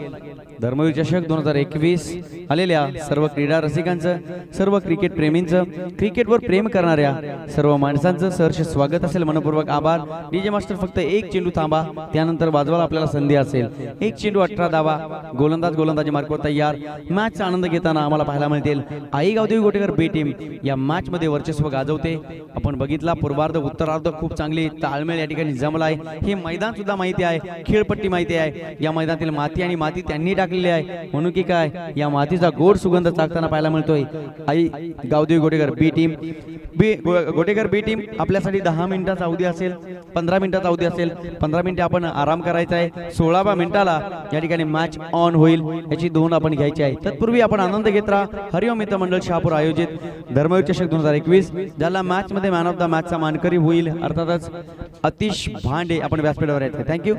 धर्मवीर चषक 2021 आलेल्या सर्व क्रीडा रसिकांचं, सर्व क्रिकेट प्रेमींचं, क्रिकेटवर प्रेम करणाऱ्या सर्व माणसांचं सहर्ष स्वागत असेल. मनपूर्वक आभार. डीजे मास्टर फक्त 1 चेंडू थांबा, त्यानंतर वाजवायला आपल्याला संधी असेल. 1 चेंडू 18 धावा. गोलंदाजी मार्कवर तयार. मॅचचा आनंद घेताना आम्हाला पाहायला मिळतील आई गावदेवी गोटेकर बी टीम या मॅच मध्ये वर्चस्व गाजवते. आपण बघितला पूर्वार्ध उत्तरार्ध खूप चांगली ताळमेळ या ठिकाणी जमलाय. हे मैदान सुद्धा माहिती आहे, खेळपट्टी माहिती आहे. या मैदानातील माती आणि माती त्यांनी टाकलेली आहे, म्हणून की काय या मातीचा गोड सुगंध चाकताना पाहायला मिळतोय. आई गावदेवी गोटेकर बी टीम, गोटेकर बी टीम आपल्यासाठी 10 मिनिटाचा अवधी असेल, 15 मिनिटाचा अवधी असेल. 15 मिनिटे आपण आराम करायचा आहे. 16व्या मिनिटाला या ठिकाणी मॅच ऑन होईल, याची नोंद आपण घ्यायची आहे. तत्पूर्वी आपण आनंद घेत राहा. हरिओम मित्र मंडळ शहापूर आयोजित धर्मवीर चषक 2021 ज्याला मॅच मध्ये मॅन ऑफ द मॅचचा मानकरी होईल अर्थातच अतिश भांडे. आपण व्यासपीठावर आहेत. थँक्यू.